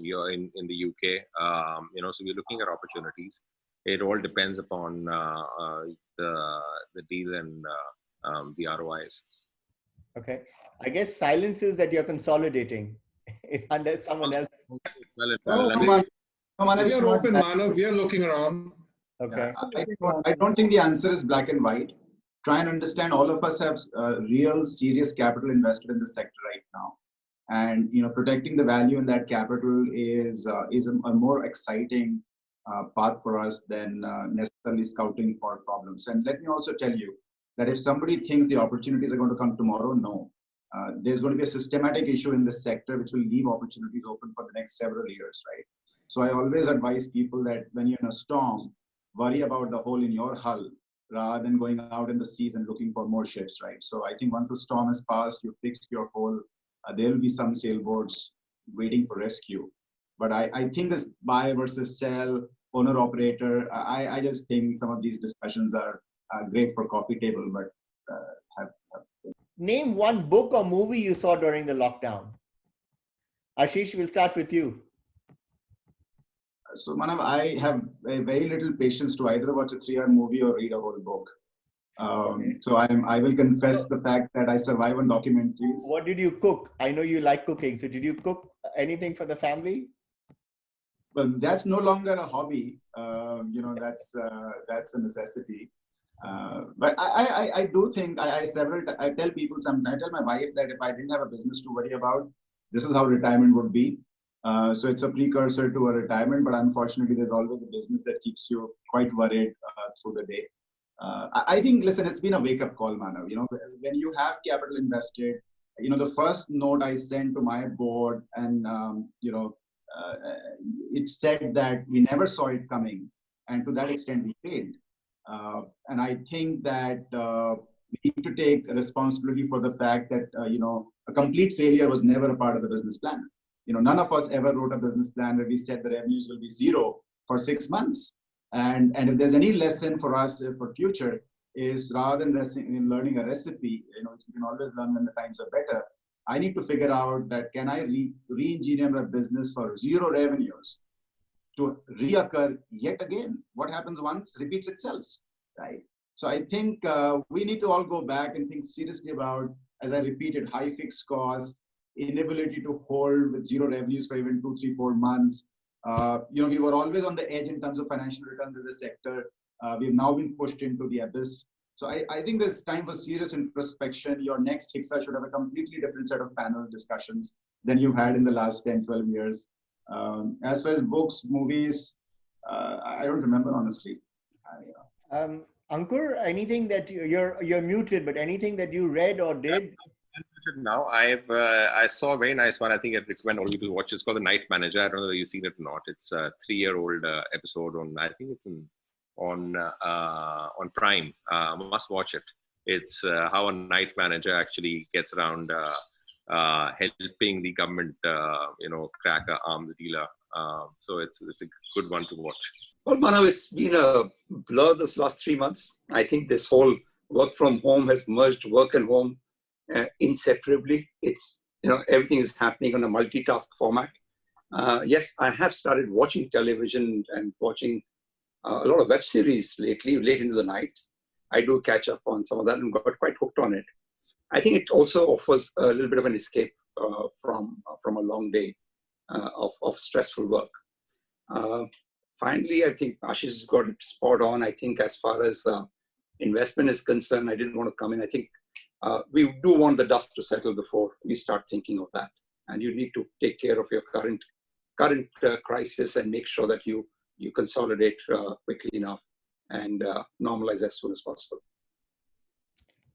here in the UK. So we're looking at opportunities. It all depends upon the deal and the ROIs. Okay. I guess silence is that you're consolidating unless someone else. We are open, Manav. We are looking around. Okay. I don't think the answer is black and white. Try and understand, all of us have real serious capital invested in the sector right now. And protecting the value in that capital is a more exciting path for us than necessarily scouting for problems. And let me also tell you that if somebody thinks the opportunities are going to come tomorrow, no. there's going to be a systematic issue in this sector which will leave opportunities open for the next several years, right? So I always advise people that when you're in a storm, worry about the hole in your hull rather than going out in the seas and looking for more ships, right? So I think once the storm has passed, you've fixed your hole, there will be some sailboats waiting for rescue. But I think this buy versus sell, owner operator, I just think some of these discussions are great for coffee table, but Name one book or movie you saw during the lockdown. Ashish, we'll start with you. So Manav, I have very little patience to either watch a 3-hour movie or read a whole book. So I will confess the fact that I survive on documentaries. What did you cook? I know you like cooking. So did you cook anything for the family? Well, that's no longer a hobby. That's a necessity. But I do think I tell people I tell my wife that if I didn't have a business to worry about, this is how retirement would be. So it's a precursor to a retirement, but unfortunately, there's always a business that keeps you quite worried through the day. I think, listen, it's been a wake-up call, Manav. When you have capital invested, the first note I sent to my board, and it said that we never saw it coming, and to that extent, we failed. And I think that we need to take responsibility for the fact that a complete failure was never a part of the business plan. None of us ever wrote a business plan where we said the revenues will be 0 for 6 months. And if there's any lesson for us for future is rather than learning a recipe, which you can always learn when the times are better, I need to figure out that can I re-engineer a business for 0 revenues to reoccur yet again. What happens once repeats itself, right? So I think we need to all go back and think seriously about, as I repeated, high fixed cost, inability to hold with 0 revenues for even 2, 3, 4 months. We were always on the edge in terms of financial returns as a sector. We've now been pushed into the abyss. So I think there's time for serious introspection. Your next HICSA should have a completely different set of panel discussions than you've had in the last 10, 12 years. As far as books, movies, I don't remember, honestly. Ankur, anything that you're muted, but anything that you read or did? Now I saw a very nice one. I think it's when all people watch. It's called The Night Manager. I don't know whether you've seen it or not. It's a 3-year-old episode on. I think it's on Prime. Must watch it. It's how a night manager actually gets around helping the government, crack a arms dealer. So it's a good one to watch. Well, Manav, it's been a blur this last 3 months. I think this whole work from home has merged work and home inseparably. It's, everything is happening on a multitask format. Yes, I have started watching television and watching a lot of web series lately, late into the night. I do catch up on some of that and got quite hooked on it. I think it also offers a little bit of an escape from a long day of stressful work. Finally, I think Ashish has got it spot on. I think as far as investment is concerned, I didn't want to come in. I think we do want the dust to settle before we start thinking of that. And you need to take care of your current crisis and make sure that you consolidate quickly enough and normalize as soon as possible.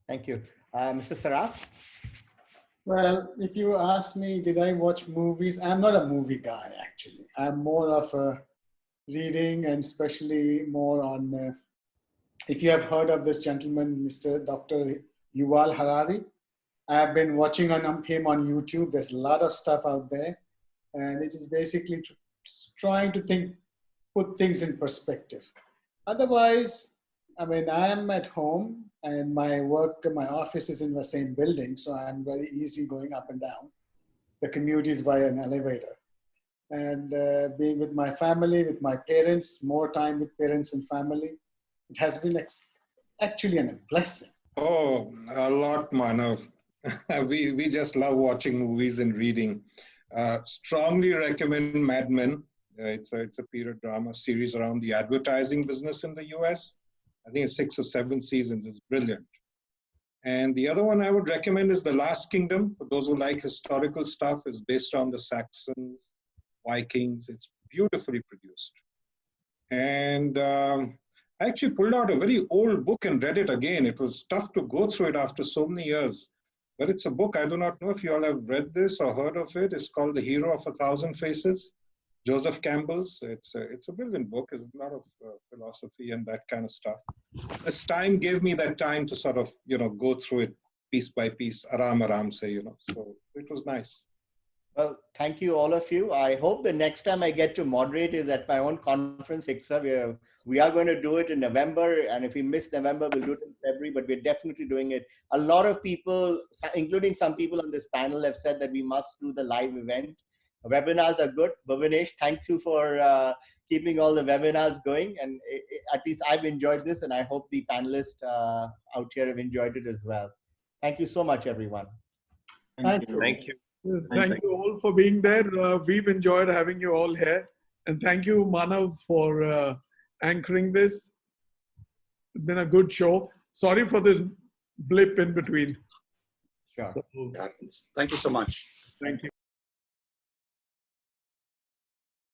Thank you. Mr. Saraf? Well, if you ask me, did I watch movies? I'm not a movie guy, actually. I'm more of a reading, and especially more on, if you have heard of this gentleman, Mr. Dr. Yuval Harari, I've been watching him on YouTube. There's a lot of stuff out there, and it is basically trying to put things in perspective. Otherwise, I mean, I am at home and my office is in the same building, so I'm very easy going up and down. The commute is via an elevator. And being with my family, with my parents, more time with parents and family, it has been actually a blessing. Oh, a lot, Manav. we just love watching movies and reading. Strongly recommend Mad Men. It's a period drama series around the advertising business in the US. I think it's 6 or 7 seasons. It's brilliant. And the other one I would recommend is The Last Kingdom. For those who like historical stuff, it's based on the Saxons, Vikings. It's beautifully produced. And I actually pulled out a very old book and read it again. It was tough to go through it after so many years. but it's a book. I do not know if you all have read this or heard of it. It's called The Hero of a Thousand Faces, Joseph Campbell's. It's a brilliant book. It's a lot of philosophy and that kind of stuff. This time gave me that time to sort of, go through it piece by piece, aram say, so it was nice. Well, thank you, all of you. I hope the next time I get to moderate is at my own conference, HICSA. We are going to do it in November, and if we miss November, we'll do it in February, but we're definitely doing it. A lot of people, including some people on this panel, have said that we must do the live event. Webinars are good. Bhuvanesh, thank you for keeping all the webinars going, and at least I've enjoyed this, and I hope the panelists out here have enjoyed it as well. Thank you so much, everyone. Thank you. Thank you. Thank you all for being there. We've enjoyed having you all here. And thank you, Manav, for anchoring this. It's been a good show. Sorry for this blip in between. Sure. So, Thank you so much. thank you.